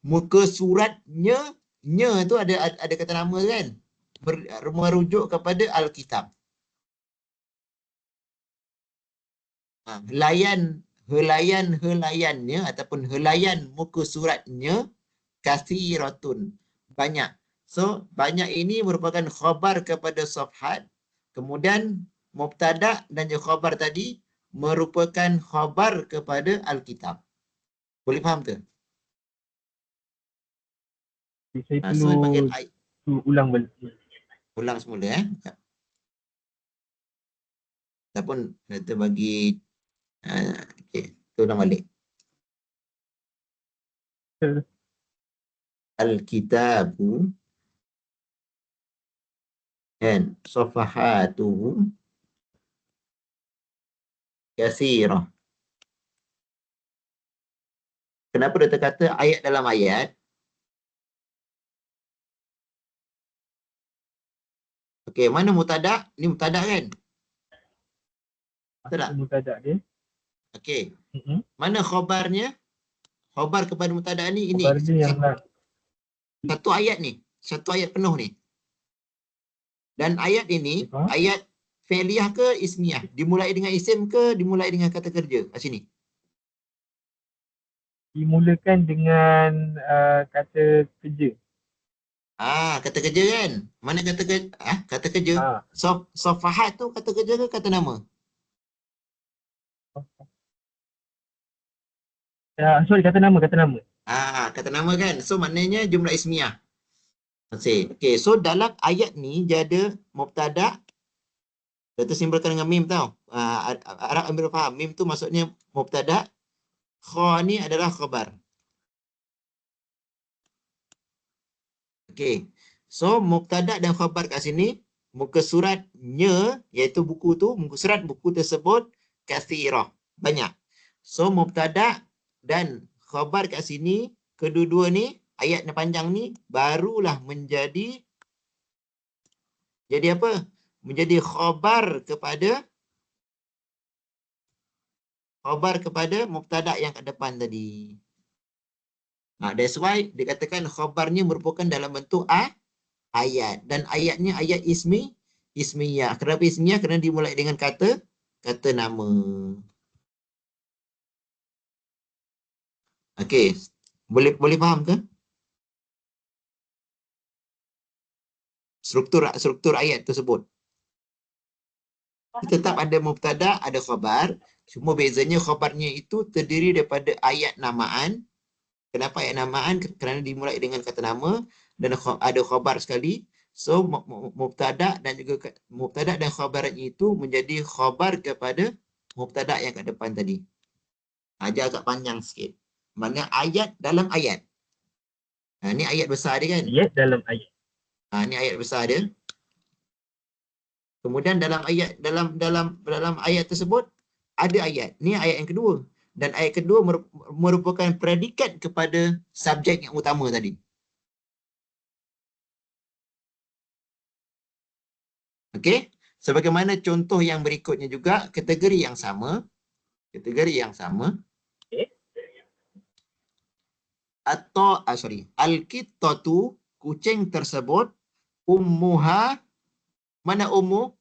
muka suratnya, nya tu ada kata nama kan. merujuk kepada Alkitab. Helaian-helaiannya ataupun helaian muka suratnya kathiratun, banyak. So, banyak ini merupakan khabar kepada safhat. Kemudian, mubtada dan juga khabar tadi merupakan khabar kepada Alkitab. Boleh faham ke? Saya So, panggil ulang balik. ulang semula. Ataupun kita bagi okey, kita ulang balik. Al-kitabu dan safahatuhu kathirah. Kenapa dia kata ayat dalam ayat? Okey, mana mubtada? Ni mubtada kan? Betul tak? Mubtada dia. Okey. Mana khabarnya? Khabar kepada mubtada ni ini. Khabar dia yang Satu ayat ni. Satu ayat penuh ni. Dan ayat ini, ayat fi'liyah ke ismiyah? Dimulai dengan isim ke dimulai dengan kata kerja? Kat sini. Dimulakan dengan kata kerja. Kata kerja kan? Mana kata kerja? Kata kerja. Safahat tu kata kerja ke kata nama? Sorry, kata nama. Kata nama kan? So maknanya jumlah ismiyah. Okey, so dalam ayat ni dia ada mubtada. Dia tersimbolkan dengan mim tau. Arab ambil faham. Mim tu maksudnya mubtada. Kha ni adalah khabar. Okey. So mubtada dan khabar kat sini, muka suratnya iaitu buku tu, muka surat buku tersebut kathirah, banyak. So mubtada dan khabar kat sini, kedua-dua ni ayat yang panjang ni barulah menjadi apa? Menjadi khabar kepada mubtada yang kat depan tadi. That's why dikatakan khabarnya merupakan dalam bentuk ayat, dan ayatnya ayat ismiyah. Kenapa ismiyah? Kerana dimulai dengan kata nama. Okey, boleh faham ke? Struktur ayat tersebut. Tetap ada mubtada, ada khabar. Cuma bezanya khabarnya itu terdiri daripada ayat namaan. Kenapa ayat namaan? Kerana dimulai dengan kata nama dan ada khabar sekali. So mubtada dan khabarnya itu menjadi khabar kepada mubtada yang kat depan tadi. Dia agak panjang sikit. Maknanya ayat dalam ayat. Ni ayat besar dia kan? Ayat dalam ayat. Ni ayat besar dia. Kemudian dalam ayat tersebut ada ayat. Ni ayat yang kedua. Dan ayat kedua merupakan predikat kepada subjek yang utama tadi. Okey? Sebagaimana contoh yang berikutnya juga, kategori yang sama. Atau, al-qittatu, kucing tersebut, ummuha, mana ummu?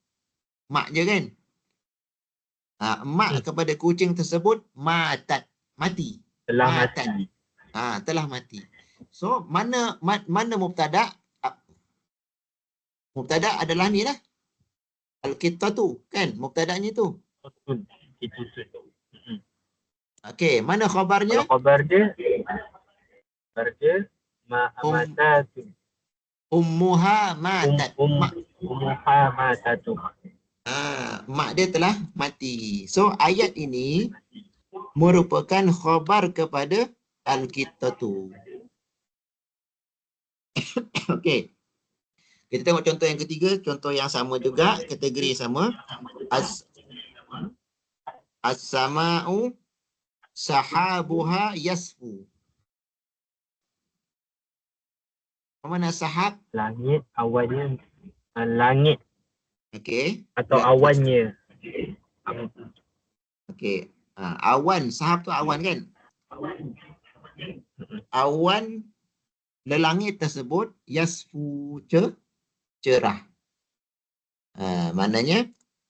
Mak je kan? Mak kepada kucing tersebut matat, mati. Telah mati. So mana mubtada? Mubtada adalah ni lah. Al-qittatu kan? Mubtadanya tu. Okey, mana khabarnya? Khabar dia ma'amatatu. Ummuha matat. Ummuha matatu. Mak dia telah mati. So ayat ini merupakan khabar kepada al-qittatu. Okey. Kita tengok contoh yang ketiga, contoh yang sama juga, kategori sama. As-sama'u sahabuha yasfu. Apa mana sahab? Langit, awannya. Langit. Okey. Atau awannya. Okey. Awan, sahab tu awan kan? Awan lelangit tersebut yasfu cerah. Maknanya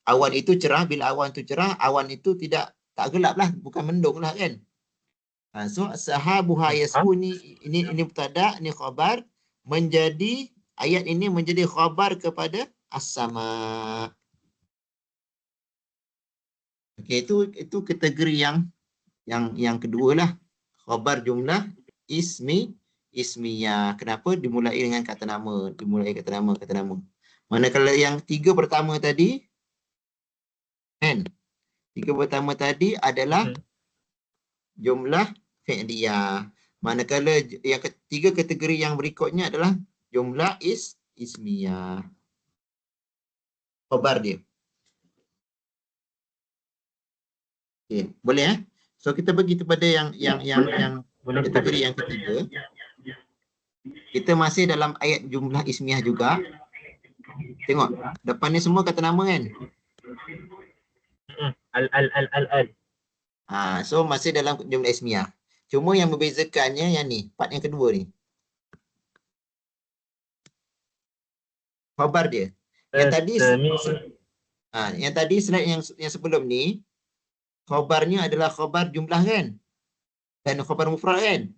awan itu cerah, bila awan itu cerah, awan itu tak gelap lah, bukan mendung lah kan. So sahabuha yasfu ini mubtada, ini khabar, menjadi ayat ini menjadi khabar kepada as-sama. Okey, itu kategori yang kedua lah. Khabar jumlah ismiyah. Kenapa? Dimulai dengan kata nama. Kata nama. Manakala yang tiga pertama tadi, kan? Tiga pertama tadi adalah jumlah fi'liyah. Manakala yang ketiga kategori yang berikutnya adalah jumlah ismiyah. Khabar dia. Okay. Boleh So kita pergi kepada yang kategori yang ketiga. Kita masih dalam ayat jumlah ismiyah juga. Tengok, depan ni semua kata nama kan? Al. So masih dalam jumlah ismiyah. Cuma yang membezakannya yang ni, part yang kedua ni. Khabar dia. Yang tadi slide yang sebelum ni, khabarnya adalah khabar jumlah kan? Dan khabar mufrad kan?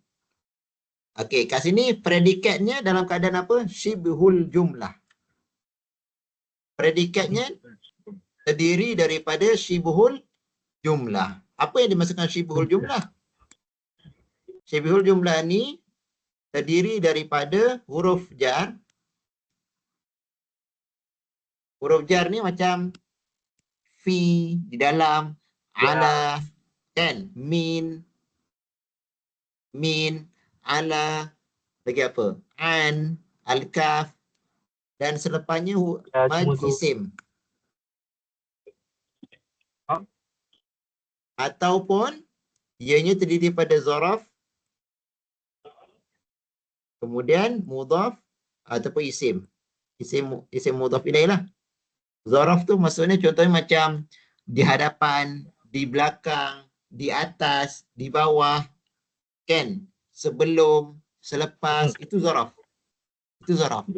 Okey, kat sini predikatnya dalam keadaan apa? Syibhul jumlah. Predikatnya terdiri daripada syibhul jumlah. Apa yang dimaksudkan syibhul jumlah? Syibhul jumlah ni terdiri daripada huruf jar. Huruf jar ni macam fi di dalam, ala, kan? Min, ala, lagi apa? An, al-kaf, dan selepasnya mad isim. Ataupun ianya terdiri pada zaraf, kemudian mudhaf ataupun isim. Isim mudhaf ilaih lah. Zaraf tu maksudnya contohnya macam di hadapan, di belakang, di atas, di bawah, kan? Sebelum, selepas, itu zaraf. Itu zaraf.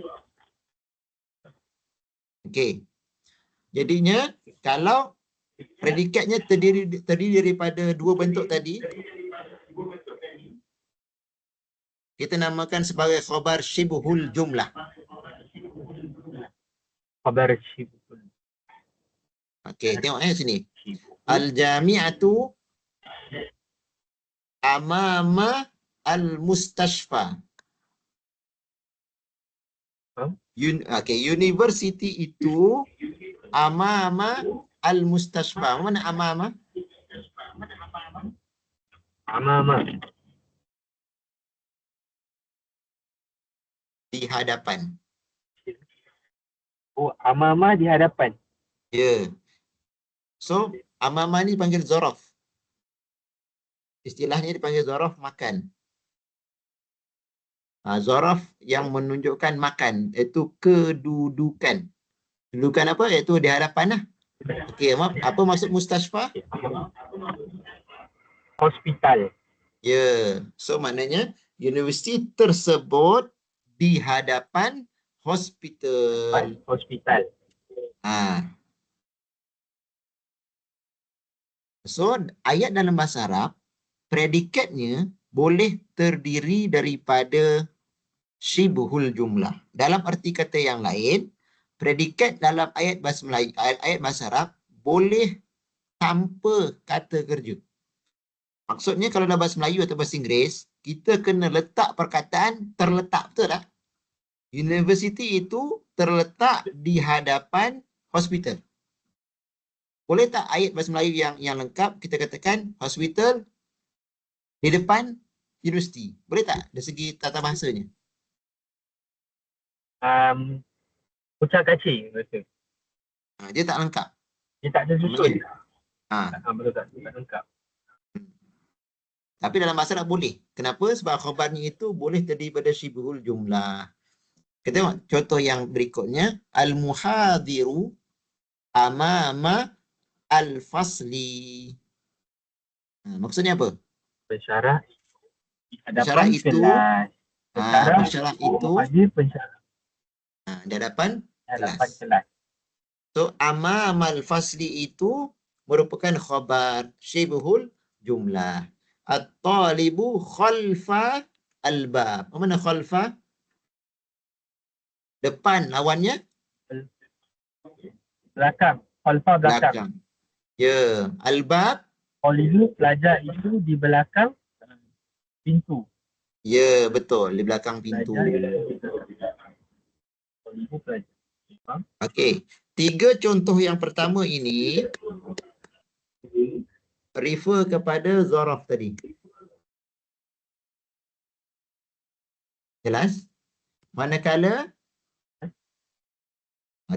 Okey. Jadinya kalau predikatnya terdiri daripada dua bentuk tadi, kita namakan sebagai khabar syibhul jumlah. Khabar syibhul. Okey, tengok sini. Al-jami'atu amama al-mustashfa. University itu amama al-mustashfa. Mana amama? Amama. Di hadapan. Oh, amama di hadapan. Ya. So, amama ni dipanggil zaraf. Istilahnya dipanggil zaraf makan. Zaraf yang menunjukkan makan, iaitu kedudukan. Kedudukan apa? Iaitu di hadapan lah. Okey, apa maksud mustashfa? Hospital. Ya. So, maknanya universiti tersebut di hadapan hospital. Hospital. So, ayat dalam bahasa Arab, predikatnya boleh terdiri daripada syibhul jumlah. Dalam arti kata yang lain, predikat dalam ayat bahasa Melayu, ayat bahasa Arab boleh tanpa kata kerja. Maksudnya kalau dalam bahasa Melayu atau bahasa Inggeris, kita kena letak perkataan terletak, betul tak? Universiti itu terletak di hadapan hospital. Boleh tak ayat bahasa Melayu yang lengkap kita katakan hospital di depan universiti? Boleh tak dari segi tata bahasanya? Ucap kacing betul. Dia tak lengkap. Dia tak tersusun. Betul tak lengkap. Tapi dalam bahasa Arab boleh. Kenapa? Sebab khabarnya itu boleh terdiri pada syibhul jumlah. Kita tengok contoh yang berikutnya. Al-muhadiru amama al-fasli. Maksudnya apa? Pensyarah di hadapan Pensyarah itu kelas. pensyarah itu hadir pensyarah. di hadapan hadapan kelas. kelas. So, amamal fasli itu merupakan khabar syibhul jumlah. At-talibu khalfa al-bab. Apa mana khalfa? Depan, lawannya Belakang, khalfa belakang. belakang. Ya, al-bab. Talibu pelajar itu di belakang pintu. Ya, betul, di belakang pintu. Pelajar talibu pelajar. Faham? Okey, 3 contoh yang pertama ini refer kepada zaraf tadi. Jelas? Manakala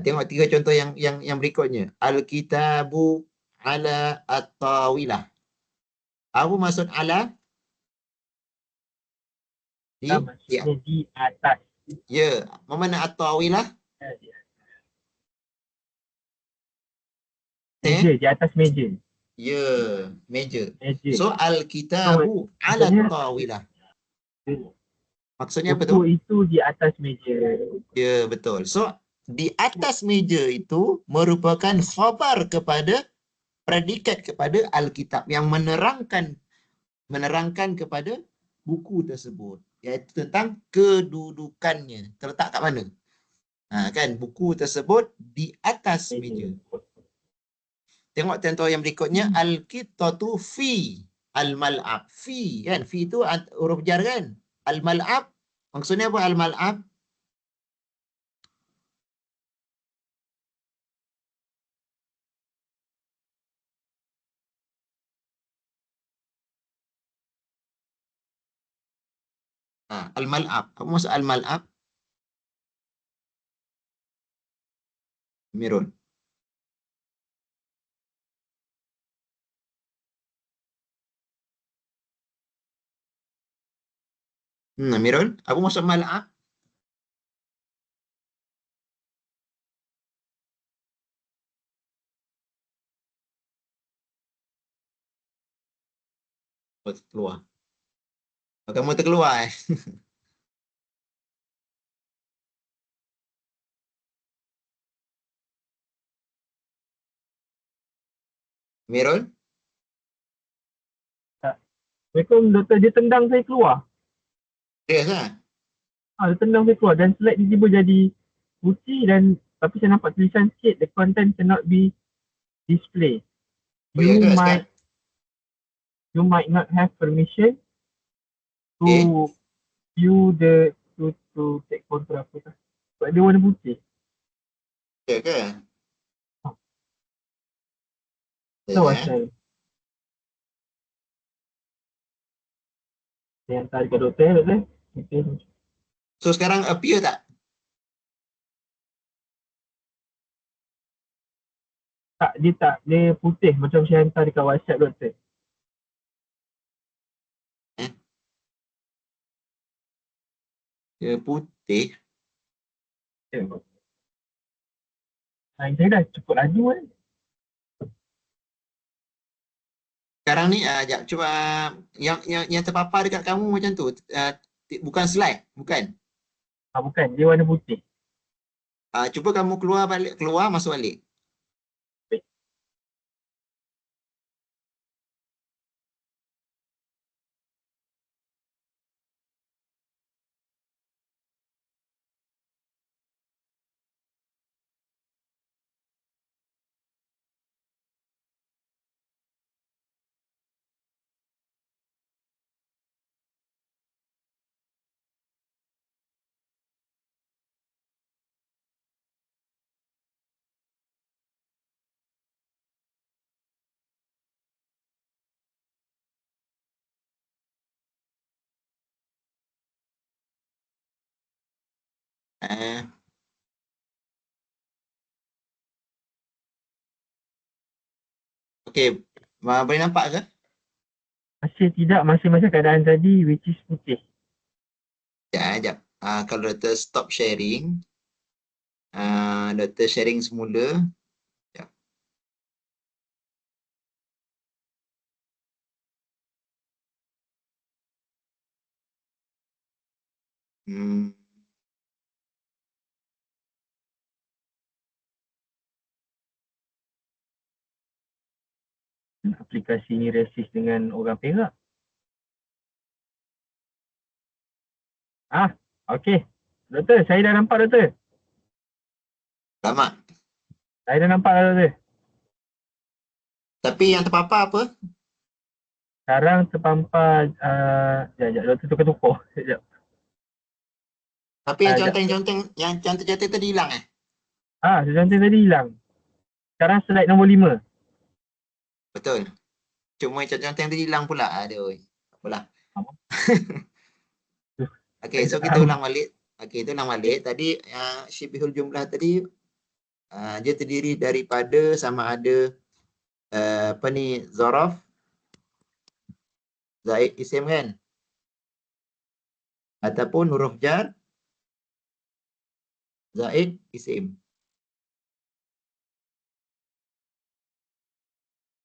tengok 3 contoh yang berikutnya. Al-kitabu ala at-tawilah. Apa maksud ala? Di, ya. Maksudnya di atas. Ya, mana at-tawilah? Meja, di atas meja. Ya, meja. Meja. So, al-kitabu ala Maksudnya at-tawilah. Maksudnya apa tu? buku itu di atas meja. Ya, betul. So, di atas meja itu merupakan khabar kepada predikat kepada Alkitab yang menerangkan kepada buku tersebut, iaitu tentang kedudukannya. Terletak kat mana? Kan, buku tersebut di atas meja. Tengok contoh yang berikutnya, al-qittatu fi al-mal'ab. Fi, kan? Fi itu huruf jar kan? Al-mal'ab, maksudnya apa al-mal'ab? Al-mal'ab. Apa maksud al-mal'ab? Mirun. Mirun, apa maksud mal'ab? Oh, keluar. Oh, kamu terkeluar eh? Mirun? Assalamualaikum, doktor. Dia tendang saya keluar. Serius lah? Dia tendang saya keluar dan slide tiba-tiba jadi putih dan tapi saya nampak tulisan sikit, the content cannot be displayed. Oh, ya ke sekarang? You might not have permission to Okay. view the to take photo apa tu. Sebab dia warna putih. Ya ke? Tahu Ya. asal. Saya hantar ke doktor. Okay. So sekarang appear tak? Tak, dia putih macam saya hantar dekat WhatsApp doktor. Dia putih. Saya dah cukup laju kan. Sekarang ni, jap, cuba yang terpapar dekat kamu macam tu. Bukan slide, bukan. Bukan, dia warna putih. Cuba kamu keluar, masuk balik. Okey, boleh nampak ke? Masih tidak, masih macam keadaan tadi which is putih. Jap. Kalau doktor stop sharing, doktor sharing semula. Jap. aplikasi ni resis dengan orang Perak. Okey. Doktor, saya dah nampak doktor. Selamat. Saya dah nampak doktor. Tapi yang terpapar apa? Sekarang terpampar, sekejap, doktor tukar-tukar. Sekejap. Tapi yang Sekejap. conteng-conteng tadi hilang Sejantin tadi hilang. Sekarang slide nombor 5. Betul. Cuma yang conteng tadi hilang pula. Aduh. Apalah. Okey, so kita ulang balik. Okey, itu ulang balik. Tadi syibhul jumlah tadi dia terdiri daripada sama ada zaraf zaid isim kan? Ataupun huruf jar zaid isim.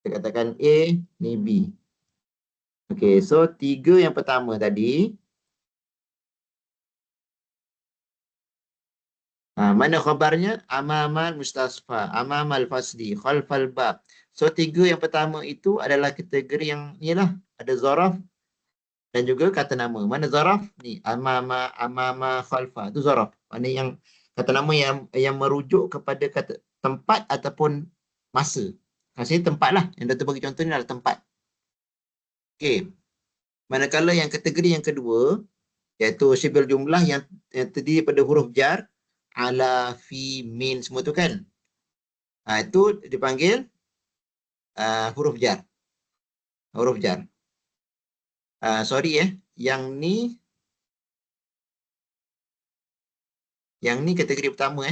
Kita katakan A, ni B. Okey, so 3 yang pertama tadi. Mana khabarnya? Amamal mustasfa, amamal fasli, khalfal bab. So 3 yang pertama itu adalah kategori yang inilah, ada zaraf dan juga kata nama. Mana zaraf? Ni, amama, khalfa. Itu zaraf. Mana yang kata nama yang merujuk kepada kata tempat ataupun masa. Maksudnya tempat lah. Yang Dr. bagi contoh ni adalah tempat. Okey. Manakala yang kategori yang kedua, iaitu syibhul jumlah yang terdiri pada huruf jar, ala, fi, min, semua tu kan. Itu dipanggil huruf jar. Huruf jar. Sorry yang ni kategori pertama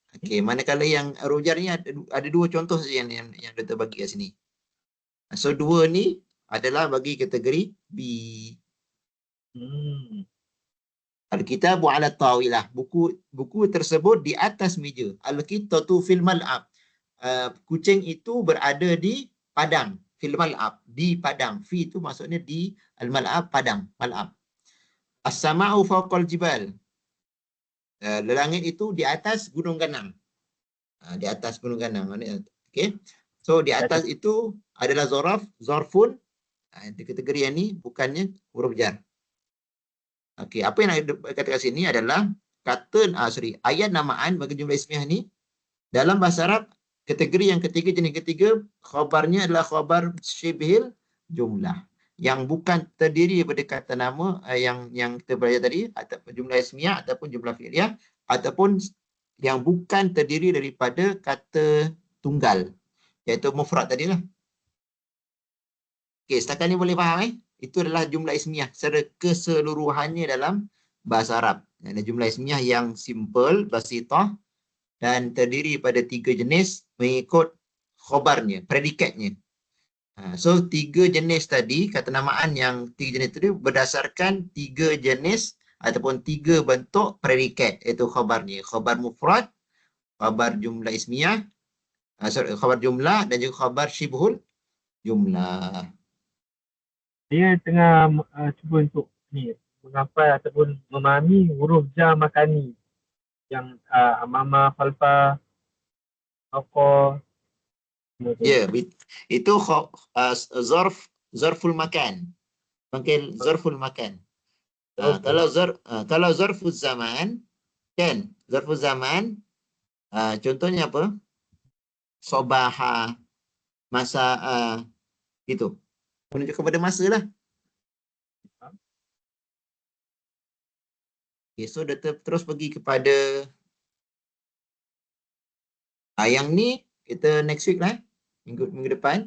Okey, manakala yang huruf jar ni ada 2 contoh saja yang Dr. bagi kat sini. So 2 ni adalah bagi kategori B. Al-kitabu ala tawilah. Buku tersebut di atas meja. Al-kitatu fil mal'ab. Kucing itu berada di padang. Fil mal'ab. Di padang. Fi itu maksudnya di al-mal'ab, padang. Mal'ab. As-sama'u fawqal jibal. Langit itu di atas gunung ganang. Di atas gunung ganang. Okay. So di atas itu adalah zarfun. Di kategori yang ni bukannya huruf jar. Okey, apa yang nak katakan sini adalah ayat namaan bagi jumlah ismiah ni dalam bahasa Arab kategori yang ketiga, jenis ketiga, khabarnya adalah khabar syibhil jumlah yang bukan terdiri daripada kata nama yang kita belajar tadi, ataupun jumlah ismiah ataupun jumlah fi'liyah, ataupun yang bukan terdiri daripada kata tunggal, iaitu mufrad tadilah. Okey, setakat ni boleh faham Itu adalah jumlah ismiah secara keseluruhannya dalam bahasa Arab. Ada jumlah ismiah yang simple, basitah, dan terdiri pada 3 jenis mengikut khabarnya, predikatnya. So 3 jenis tadi, kata namaan yang 3 jenis tadi berdasarkan 3 jenis ataupun 3 bentuk predikat, iaitu khabarnya. Khabar mufrad, khabar jumlah ismiah, khabar jumlah dan juga khabar syibhul jumlah. Dia tengah cuba untuk menghafal ataupun memahami huruf jar makani yang amama, khalfa, apa. Ya, itu zarful makan. Panggil zarful makan. Kalau zarful zaman kan, zarful zaman contohnya apa? Sobaha, masa gitu. Menunjuk kepada masa lah. Okay, so terus pergi kepada yang ni kita next week lah, minggu depan.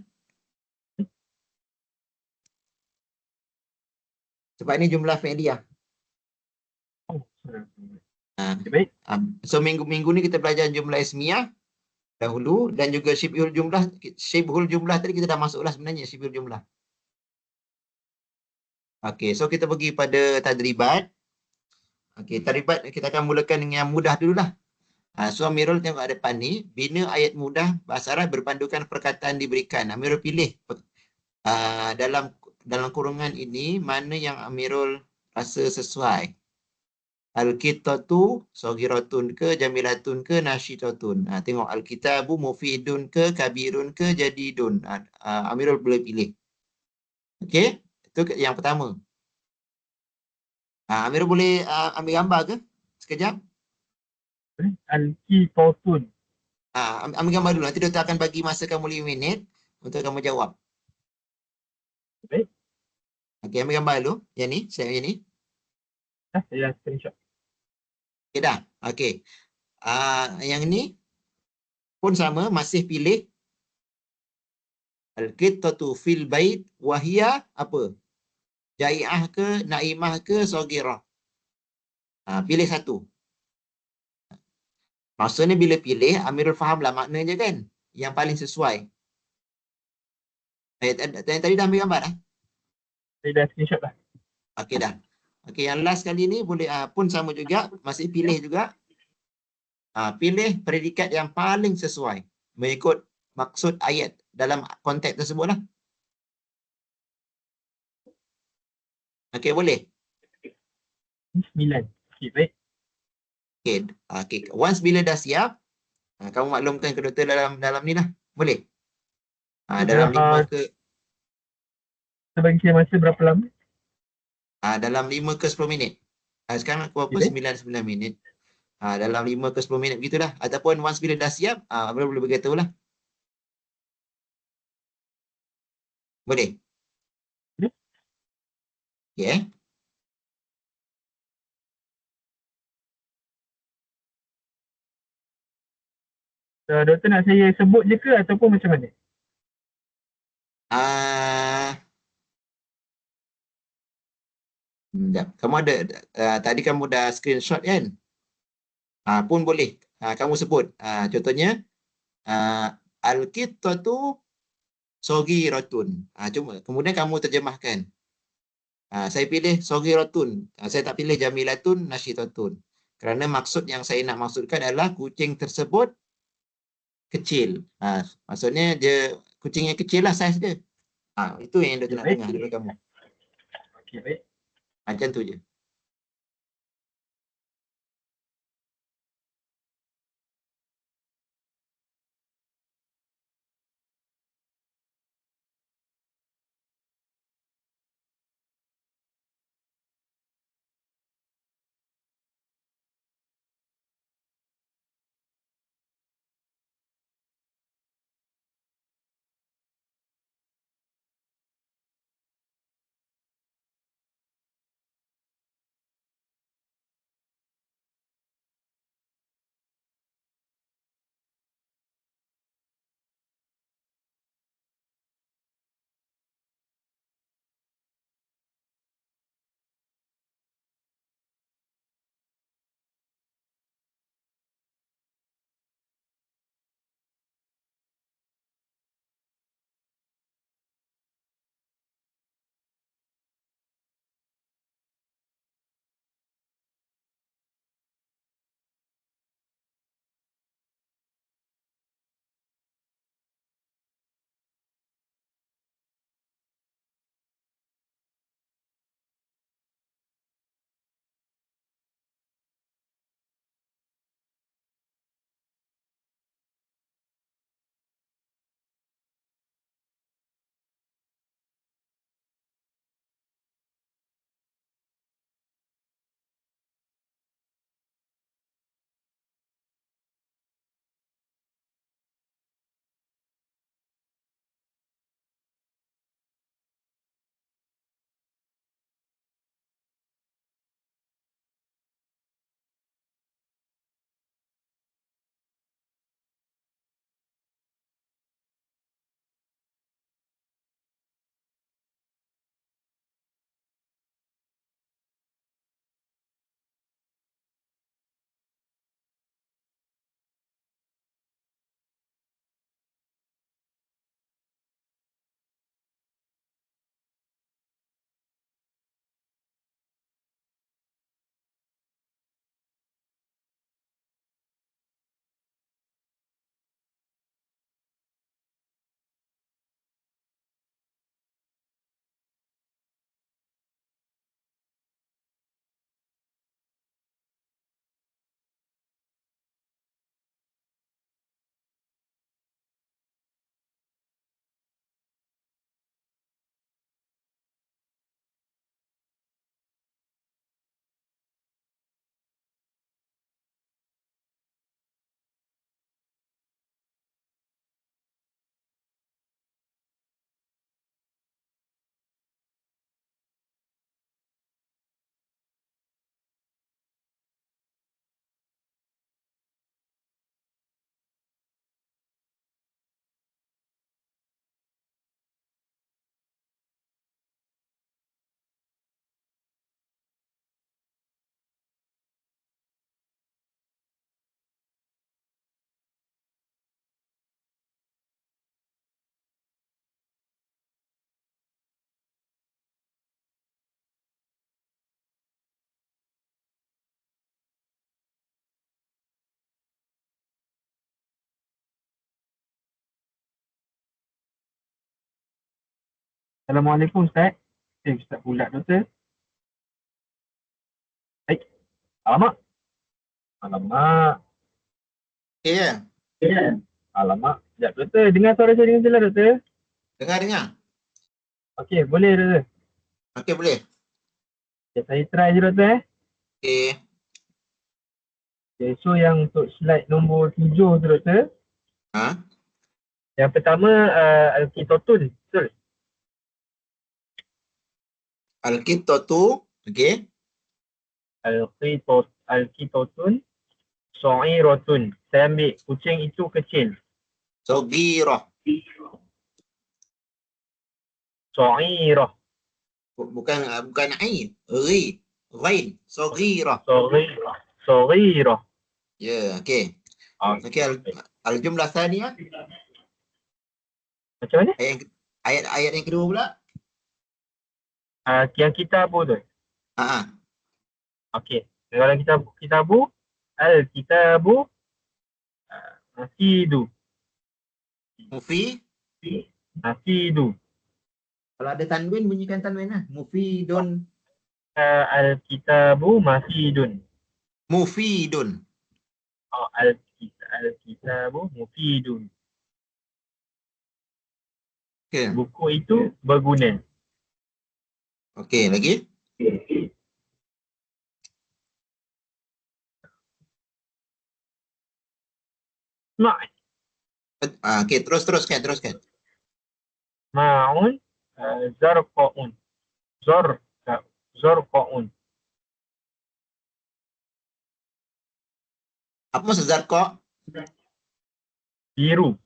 Sebab ni jumlah fi'liyah. Baik. So minggu ni kita belajar jumlah ismiyah dahulu dan juga syibhul jumlah. Syibhul jumlah tadi kita dah masuklah sebenarnya syibhul jumlah. Okey, so kita pergi pada tadribat. Okey, tadribat kita akan mulakan dengan yang mudah dululah. So Amirul tengok ada depan ni, bina ayat mudah bahasa Arab berpandukan perkataan diberikan. Amirul pilih dalam kurungan ini mana yang Amirul rasa sesuai. Al-kittatu saghiratun ke, jamilatun ke, nasyitatun. Tengok al-kitabu mufidun ke, kabirun ke, jadidun. Amirul boleh pilih. Okey, itu yang pertama. Amirul boleh ambil gambar ke? Sekejap. Al-Kitatun. Ambil gambar dulu. Nanti doktor akan bagi masa kamu 5 minit untuk kamu jawab. Baik. Okey, ambil gambar dulu. Yang ni, yang ni. Saya screenshot. Okey dah. Okey. Yang ni pun sama, masih pilih al-qittatu fil bait wahia apa? Jai'ah ke, naimah ke, saghirah. Pilih satu. Maksudnya bila pilih, Amirul fahamlah maknanya kan? Yang paling sesuai. Tadi dah ambil gambar dah? Saya dah screenshot dah. Okey dah. Okey, yang last kali ni boleh pun sama juga, masih pilih juga. Pilih predikat yang paling sesuai mengikut maksud ayat dalam konteks tersebut lah. Okey, boleh? 9. Okey, baik. Okey. Once bila dah siap, kamu maklumkan ke doktor dalam ni lah. Boleh? Dalam 5 ke Kita bagi kira masa berapa lama? dalam 5 ke 10 minit. Sekarang aku apa? Okey, baik. 9 minit. Dalam 5 ke 10 minit begitulah. Ataupun once bila dah siap, boleh beritahu lah. Boleh? Boleh. Okay. Doktor nak saya sebut je ke ataupun macam mana? Sekejap. Kamu ada, tadi kamu dah screenshot kan? Pun boleh. Kamu sebut. Contohnya, al-qittatu saghiratun. Cuma, kemudian kamu terjemahkan. Saya pilih saghiratun. Saya tak pilih jamilatun, nasyitatun. Kerana maksud yang saya nak maksudkan adalah kucing tersebut kecil. Maksudnya dia kucing yang kecil lah saiz dia. Itu yang dia Okey, nak baik. dengar daripada kamu. Okey, baik. Macam tu je. Assalamualaikum Ustaz. Ustaz pula doktor. Baik. Alamak. Alamak. Okey ya? Alamak. Sekejap doktor. Dengar suara saya dengan jelas doktor. Dengar. Okey, boleh doktor. Okey, boleh. Okay, saya try je doktor Okey. Okay, so yang untuk slide nombor 7 tu doktor. Ha? Yang pertama Alkitotun. Betul? Al-Qittatu. Okey. Alkitotun. So'irotun. Saya ambil kucing itu kecil. Saghirah. So'irah. Bukan ain. Ri. Ghain. Saghirah. So'irah. Ya, okey. Okey, al-jumlah tsaniyah. Macam mana? Ayat yang kedua pula. Yang kitabu tu. Ha. Okey. Dalam kitabu. Al-kitabu. Mafidu. Mafidu. Kalau ada tanwin, bunyikan tanwin lah. Mufidun. Al-kitabu mafidun. Mufidun. Al-kitabu mufidun. Okey. Buku itu berguna. Okey, lagi. Okey, teruskan. Ma'un. Zarqa'un. Zarqa'un. Apa maksud zarqa? Biru.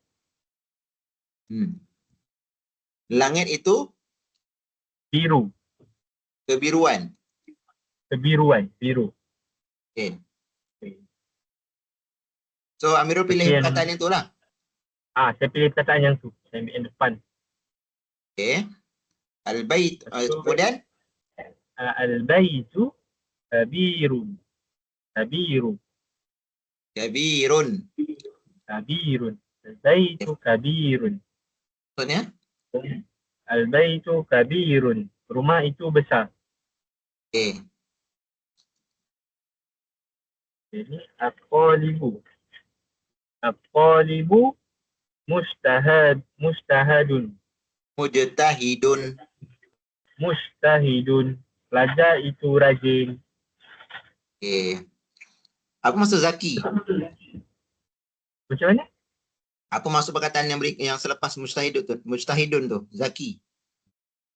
Langit itu Biru. kebiruan. Kebiruan. Biru. Okey. So Amirul pilih perkataan yang tu lah. Saya pilih perkataan yang tu. Saya ambil yang depan. Okey. Al-bait. Kemudian Al-baitu kabirun. Kabirun. Al-baitu kabirun. maksudnya Al-baitu kabirun. Rumah itu besar. okey. Jadi at-talibu. At-talibu mustahadun. Mustahidun. Pelajar itu rajin. Okey. Apa maksud zaki? Macam mana? Apa maksud perkataan yang selepas mujtahidun tu? Zaki.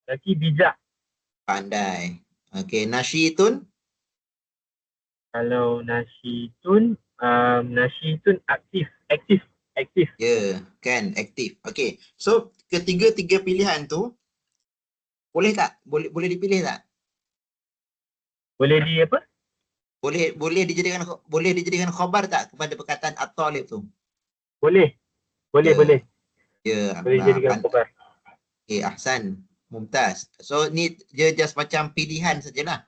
Lagi bijak. Pandai. Okey, nasyitun. Kalau nasyitun aktif. Ya, kan, aktif. Okey. So, tiga pilihan tu boleh tak? Boleh dipilih tak? Boleh di apa? Boleh dijadikan khabar tak kepada perkataan at-talib tu? Boleh. Ya. Boleh. Ya, Boleh jadikan khabar. Okey, ahsan. Mumtaz. So ni dia just macam pilihan sajalah.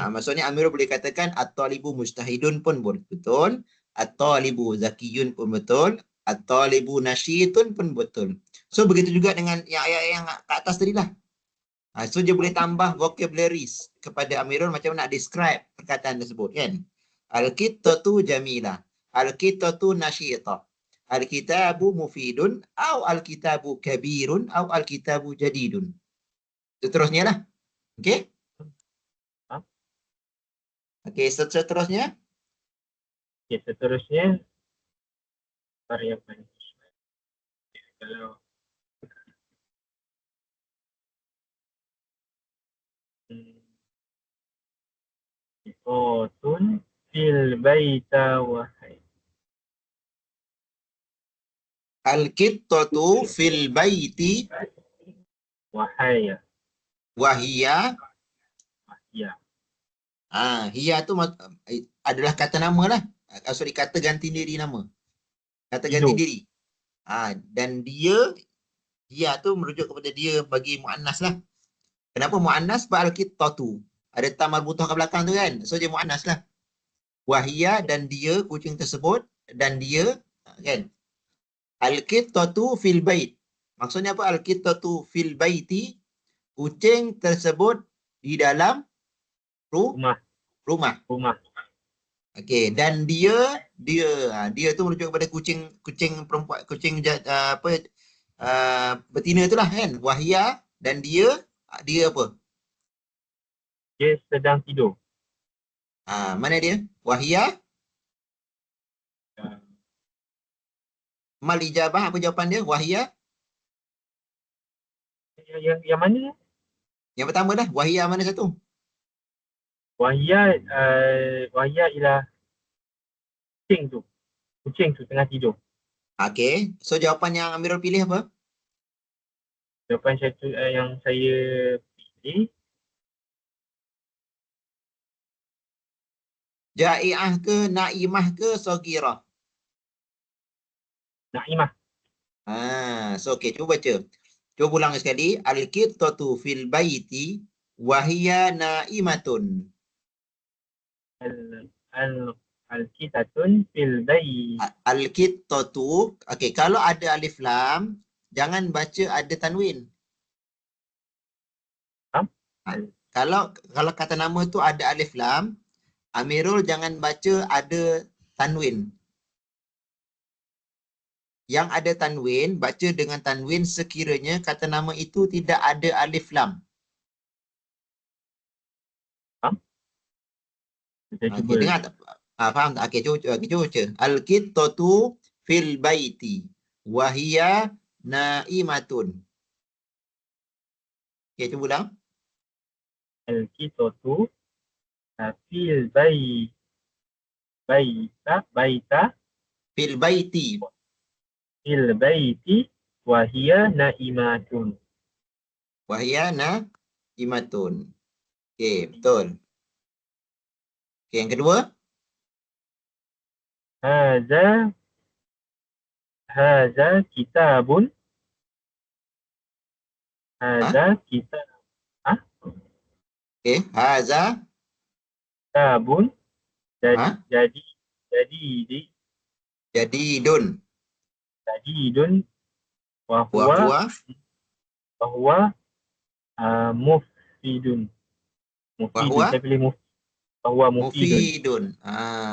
Maksudnya Amirul boleh katakan at-talibu mujtahidun pun betul, at-talibu zakiyun pun betul, at-talibu nasyitun pun betul. So begitu juga dengan yang ayat yang kat atas tadi lah. So dia boleh tambah vocabularies kepada Amirul macam nak describe perkataan tersebut kan. Al-qittatu jamilah, al-qittatu nasyitah, al-kitabu mufidun, atau al-kitabu kabirun, atau al-kitabu jadidun. Seterusnya lah. Okey? Okey, seterusnya. Okey, seterusnya variabel. Kalau tun fil baita wahai. Al-qittatu fil baiti Wahaya. wahia. Ya. Hiya tu adalah kata nama lah. Sorry, kata ganti diri nama. Kata ganti diri. Dan dia tu merujuk kepada dia bagi muannas lah. Kenapa muannas? Sebab al-qittatu ada ta marbutah kat belakang tu kan. So dia muannas lah. Wahia dan dia, kucing tersebut, dan dia kan. Al-qittatu fil bait. Maksudnya apa? Al-qittatu fil baiti, kucing tersebut di dalam Rumah. rumah. Rumah. Okey, dan dia tu merujuk kepada kucing perempuan, betina itulah kan. Wahia, dan dia apa? Dia sedang tidur. Mana dia? Wahia, Ah, mal ijabah, apa jawapan dia? Wahia. yang mana? Yang pertama dah, wahia mana satu? Wahia ialah kucing tu. Kucing tu tengah tidur. Okey, so jawapan yang Amirul pilih apa? Jawapan yang saya pilih, Jai'ah ke, naimah ke, sogirah? Naimah. So okey, cuba baca. Cuba ulang sekali. Al-qittatu fil baiti wahia naimatun. Al al Al-Qitatun fil bayt. Al-qittatu, okey, kalau ada alif lam, jangan baca ada tanwin. Ha, Al- kalau kata nama tu ada alif lam, Amirul jangan baca ada tanwin. Yang ada tanwin, baca dengan tanwin sekiranya kata nama itu tidak ada alif lam. Faham? Kita cuba. Okey, dengar tak? Faham tak? Okey, cuba baca. Al-qittatu fil baiti wahia naimatun. Okey, cuba ulang. Al-Qitatu fil bayt. Baita Fil baiti. fil bayti wa hiya naimatun. Wahia naimatun. Okey, betul. Okey, yang kedua. Hadza hadza kitabun. Ha? Hadza kitab ah, Okey, haza. kitabun. Jadi Ha? jadi jadi di Jadidun. jadidun wa huwa Wahwa wa huwa mufidun. Mufidun. wahwa Saya pilih wa huwa mufidun. mufidun.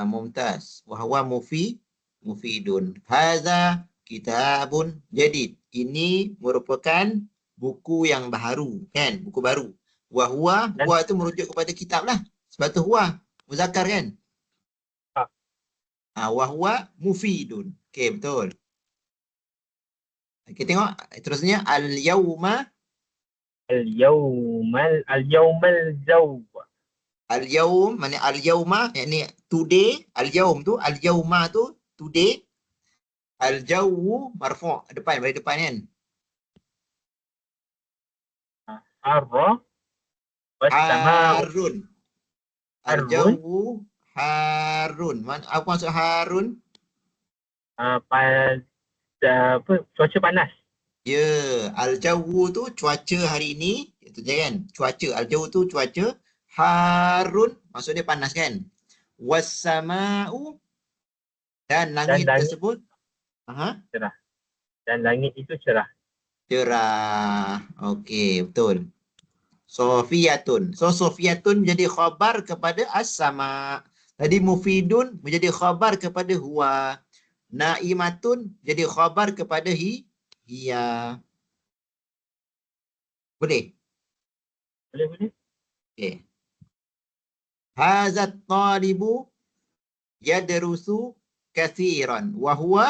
Mumtaz. Wahwa mufidun. Haza kitabun jadid. Ini merupakan buku yang baru, kan? Buku baru. Wahwa, Dan huwa itu merujuk kepada kitab lah. Sebab tu huwa, muzakkar kan? Wahwa mufidun. Okey, betul. Okey, tengok terusnya al-yauma. al-yawmal jawb. Al-yaum, mana al-yauma, yakni today. Al-yaum tu, al-yauma tu today. Al-jawu marfu' depan, balik depan kan? Arra was sama'u Harun. harun. Al-jawu harun. Apa maksud harun? Pada cuaca panas. Ya, al-jawu tu cuaca hari ini, itu je kan? Cuaca, al-jawu tu cuaca. Harun maksud dia panas kan? Was-sama'u, dan Dan langit langit tersebut cerah. Dan langit itu cerah. cerah. Okey, betul. Sofiyatun. So Sofiyatun menjadi khabar kepada as-sama. Tadi mufidun menjadi khabar kepada huwa. Naimatun jadi khabar kepada hiya. Boleh? Boleh. Okey. Hazat talibu yadrusu kathiran wa huwa.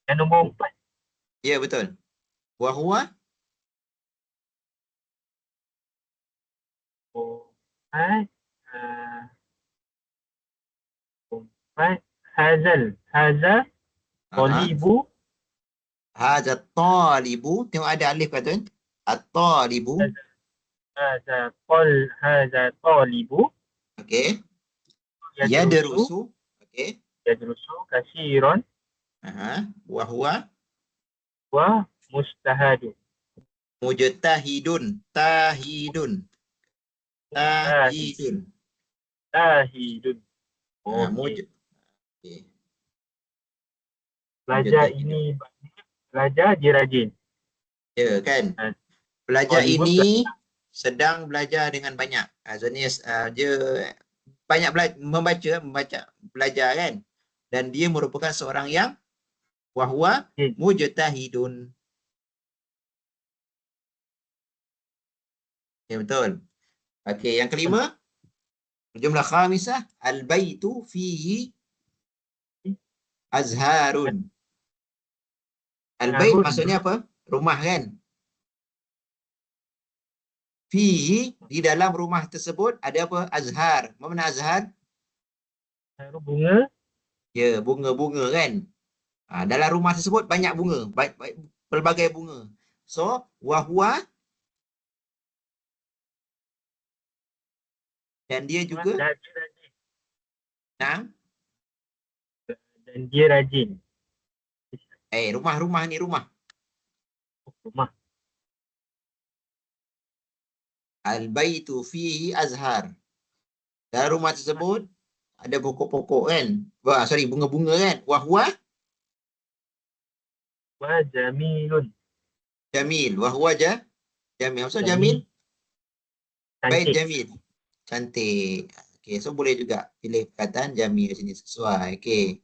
Yang nombor 4. Ya, betul. Wa huwa Empat. Empat. Haza aha. tolibu. Hazat talibu, tengok ada alif kat tu kan? At-talibu. Haza tolibu. Okey. Yadrusu. Yadrusu. Okey. Yadrusu kasiron. Aha. Wa huwa Wa mustahadu. mujtahidun. Tahidun. Tahidun. Tahidun. Ah, muj Okey. okey. Pelajar Mujtahidun. ini banyak, pelajar dia rajin. Ya kan? Ah, Pelajar Talibun ini sedang belajar dengan banyak. Maksudnya dia banyak membaca belajar kan. Dan dia merupakan seorang yang wahwa rajin. mujtahidun. Ya betul. Okey, yang kelima, jumlah khamisah, al-baitu fihi azharun. Al-bait Harun, maksudnya apa? Rumah kan? Fihi, di dalam rumah tersebut ada apa? Azhar. Apa makna azhar? Harun bunga, Ya, bunga-bunga kan? Dalam rumah tersebut banyak bunga, pelbagai bunga. So, wahwa dan dia juga dan dia rajin. nah, Dan dia rajin. rumah-rumah ni rumah. Rumah. Al-baitu fihi azhar. Dalam rumah tersebut ada pokok-pokok kan? Sorry, bunga-bunga kan? Wahwa Wa jamilun. jamil. Wahwa jamil. Maksud jamil? Jamil, Bait cantik. jamil. Cantik. Okey, so boleh juga pilih perkataan jamil di sini sesuai. Okey.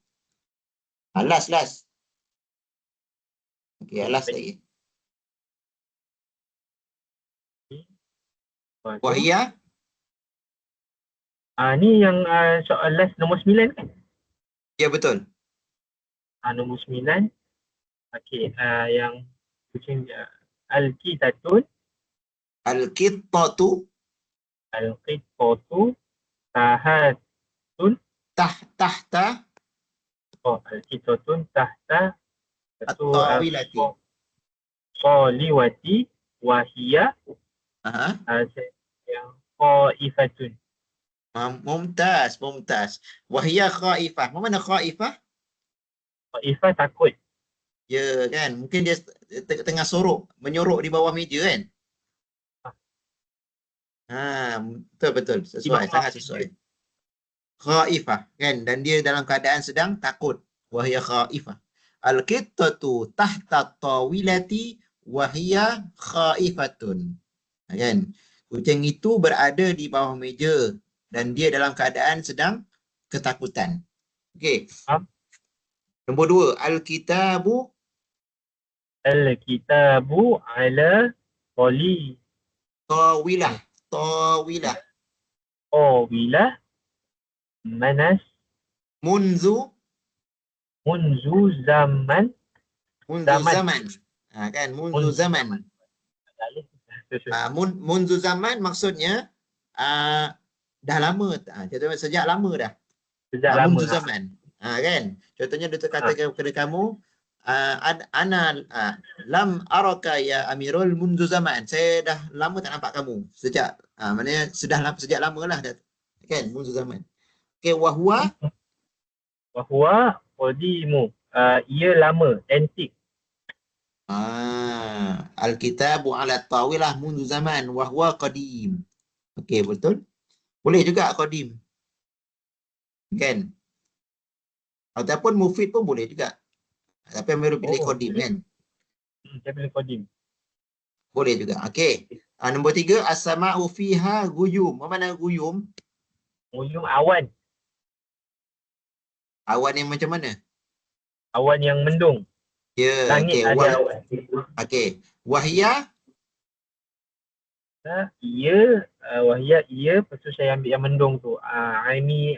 Last. Okey, last lagi. Lepas tu, Wahia ni yang soal last nombor 9 kan? ya betul. Nombor 9. Okey, yang kucing Al-Qitatun, Al-qittatu Al-Qittatu, Tahatun, tahta Al-Qitatun, Tahta, satu at-tawilati. Soliwati, Wahia, Aha. yang Qaifatun. Mumtaz. Wahia khaifah. Apa mana khaifah? Qaifah takut. Ya kan, mungkin dia tengah menyorok di bawah meja kan. Betul. Sesuai, sangat sesuai. Khaifah kan, dan dia dalam keadaan sedang takut. Wahia khaifah. Al-qittatu tahta tawilati wahia khaifatun. Kan? Kucing itu berada di bawah meja dan dia dalam keadaan sedang ketakutan. Okey. Nombor 2, al-kitabu Al-Kitabu ala tawilah. Tawilah manas Munzu munzu zaman zaman. Kan, munzu zaman. Munzu zaman maksudnya dah lama. Contohnya sejak lama dah. sejak lama. Munzu zaman. Kan? Contohnya dia kata kepada kamu, ana lam araka ya amirul mundu zaman. Saya dah lama tak nampak kamu. Maknanya sejak lama lah dah. Kan, mundu zaman. Okey, wahwa Qadimu, ia lama, antik. al-kitabu ala tawilah mundu zaman wahwa qadim. Okey, betul. Boleh juga qadim. Kan? Ataupun mufid pun boleh juga. Tapi baru pilih qadim kan? Saya pilih qadim. Boleh juga. Okey. Nombor 3, as-sama'u fiha guyum. Apa makna guyum? Guyum awan. Awan yang macam mana? Awan yang mendung. Ya, Langit okey. ada awan. Okey. Wahia Wahia, ia, lepas tu saya ambil yang mendung tu. Ami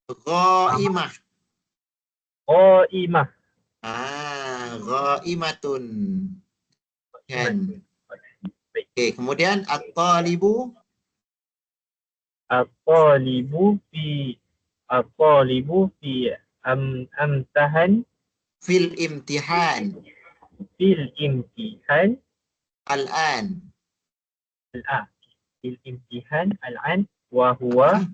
ghaimah. Qaimah. Ghaimatun. Kan? Okey, kemudian at-talibu At-talibu fi amtahan fil imtihan fil imtihan al-an. Fil imtihan al-an wa huwa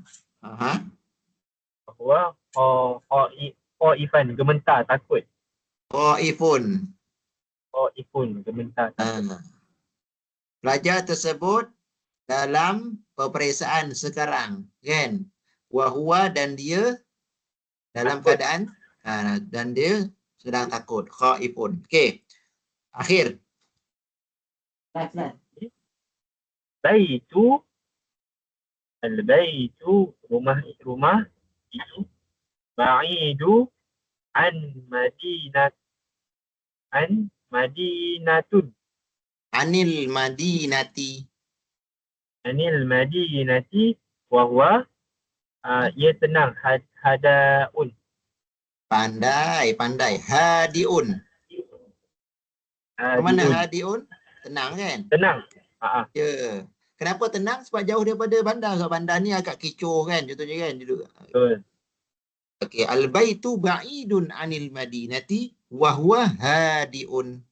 qaifan, gementar, takut. Qaifun. Qaifun, gementar, takut. Pelajar tersebut dalam peperiksaan sekarang, kan? Wahua dan dia dalam Takut. keadaan Dan dia sedang takut. Khaifun. Okey. Akhir. Baitu, al-baitu, rumah itu, ba'idu an madinat, an madinatun, Anil madinati. anil madinati, wa huwa, ia tenang, hadaun. Pandai. Hadiun. Mana Hadiun. hadiun? Tenang kan? Tenang. Ya. Kenapa tenang? Sebab jauh daripada bandar. Sebab bandar ni agak kecoh kan. Contohnya kan. Betul. Okey. Al-baitu ba'idun anil madinati wa huwa hadiun.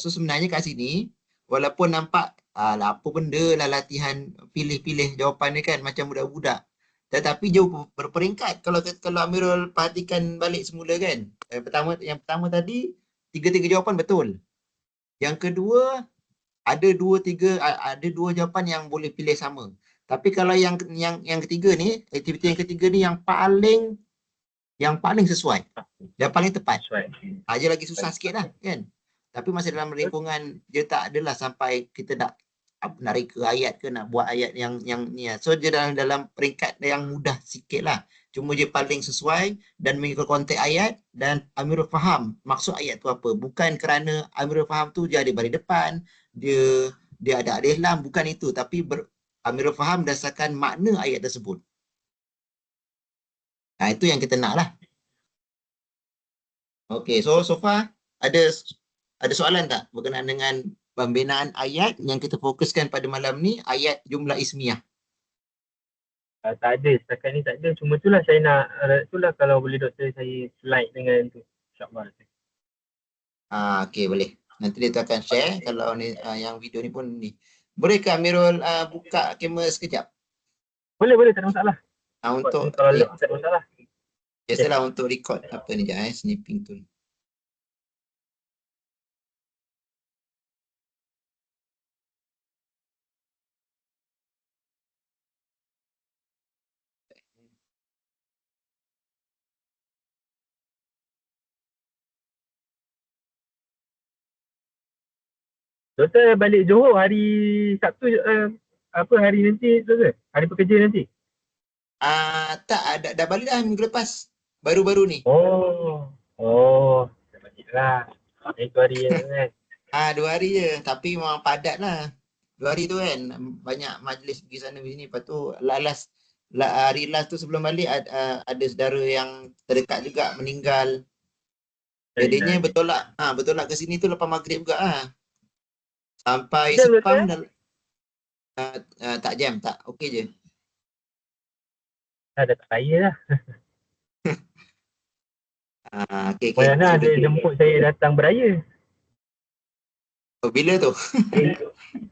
So sebenarnya kat sini, walaupun nampak apa benda lah latihan pilih-pilih jawapan ni kan macam budak-budak. Tetapi jauh berperingkat. Kalau Amirul perhatikan balik semula kan. Yang pertama tadi, 3 jawapan betul. Yang kedua, ada 2 jawapan yang boleh pilih sama. Tapi kalau yang ketiga ni, aktiviti yang ketiga ni yang paling sesuai. Yang paling tepat. Dia lagi susah sikit lah kan. Tapi masih dalam lingkungan dia tak adalah sampai kita nak reka ayat ke nak buat ayat yang ni. So dia dalam peringkat yang mudah sikit lah. Cuma dia paling sesuai dan mengikut konteks ayat dan Amirul faham maksud ayat tu apa. Bukan kerana Amirul faham tu dia ada baris depan, dia ada alif lam, bukan itu. Tapi Amirul faham berdasarkan makna ayat tersebut. Itu yang kita nak lah. Okay, so far ada soalan tak berkenaan dengan pembinaan ayat yang kita fokuskan pada malam ni, ayat jumlah ismiyah? Tak ada, setakat ni tak ada. Cuma itulah saya nak, itulah kalau boleh doktor saya slide dengan tu. InsyaAllah. Okay, boleh. Nanti dia tu akan share kalau ni yang video ni pun ni. Boleh ke Amirul buka kamera sekejap? Boleh, tak ada masalah. Untuk kalau tak ada masalah. Biasalah untuk record apa ni je snipping tu. Doktor balik Johor hari Sabtu, hari nanti doktor? Hari pekerja nanti? Tak, dah balik dah minggu lepas. Baru-baru ni. Dah balik lah. Itu hari kan. 2 hari je. Tapi memang padat lah. 2 hari tu kan. Banyak majlis pergi sana pergi sini. Lepas tu hari last tu sebelum balik ada saudara yang terdekat juga meninggal. Jadinya bertolak ke sini tu lepas maghrib juga lah. Sampai Sepang dan tak jam, tak. Okey je. Dah tak payah lah. Okay. Mana ada jemput saya datang beraya. Bila tu?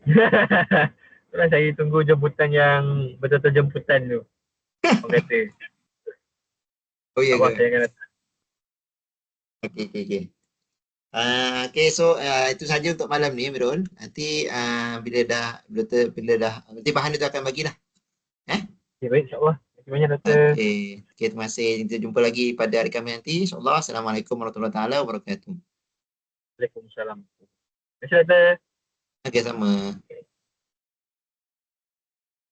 Itulah saya tunggu jemputan yang betul-betul jemputan tu. Orang kata. Ya ke? Saya akan datang. Okay. Okay, so itu saja untuk malam ni, Amirul. Nanti bila dah nanti bahan itu akan bagilah. Okay, baik, insyaAllah. Terima kasih banyak, doktor. Okay, terima kasih. Kita jumpa lagi pada hari kami nanti. InsyaAllah. Assalamualaikum warahmatullahi wabarakatuh. Waalaikumsalam. Terima kasih, doktor. Okay, sama.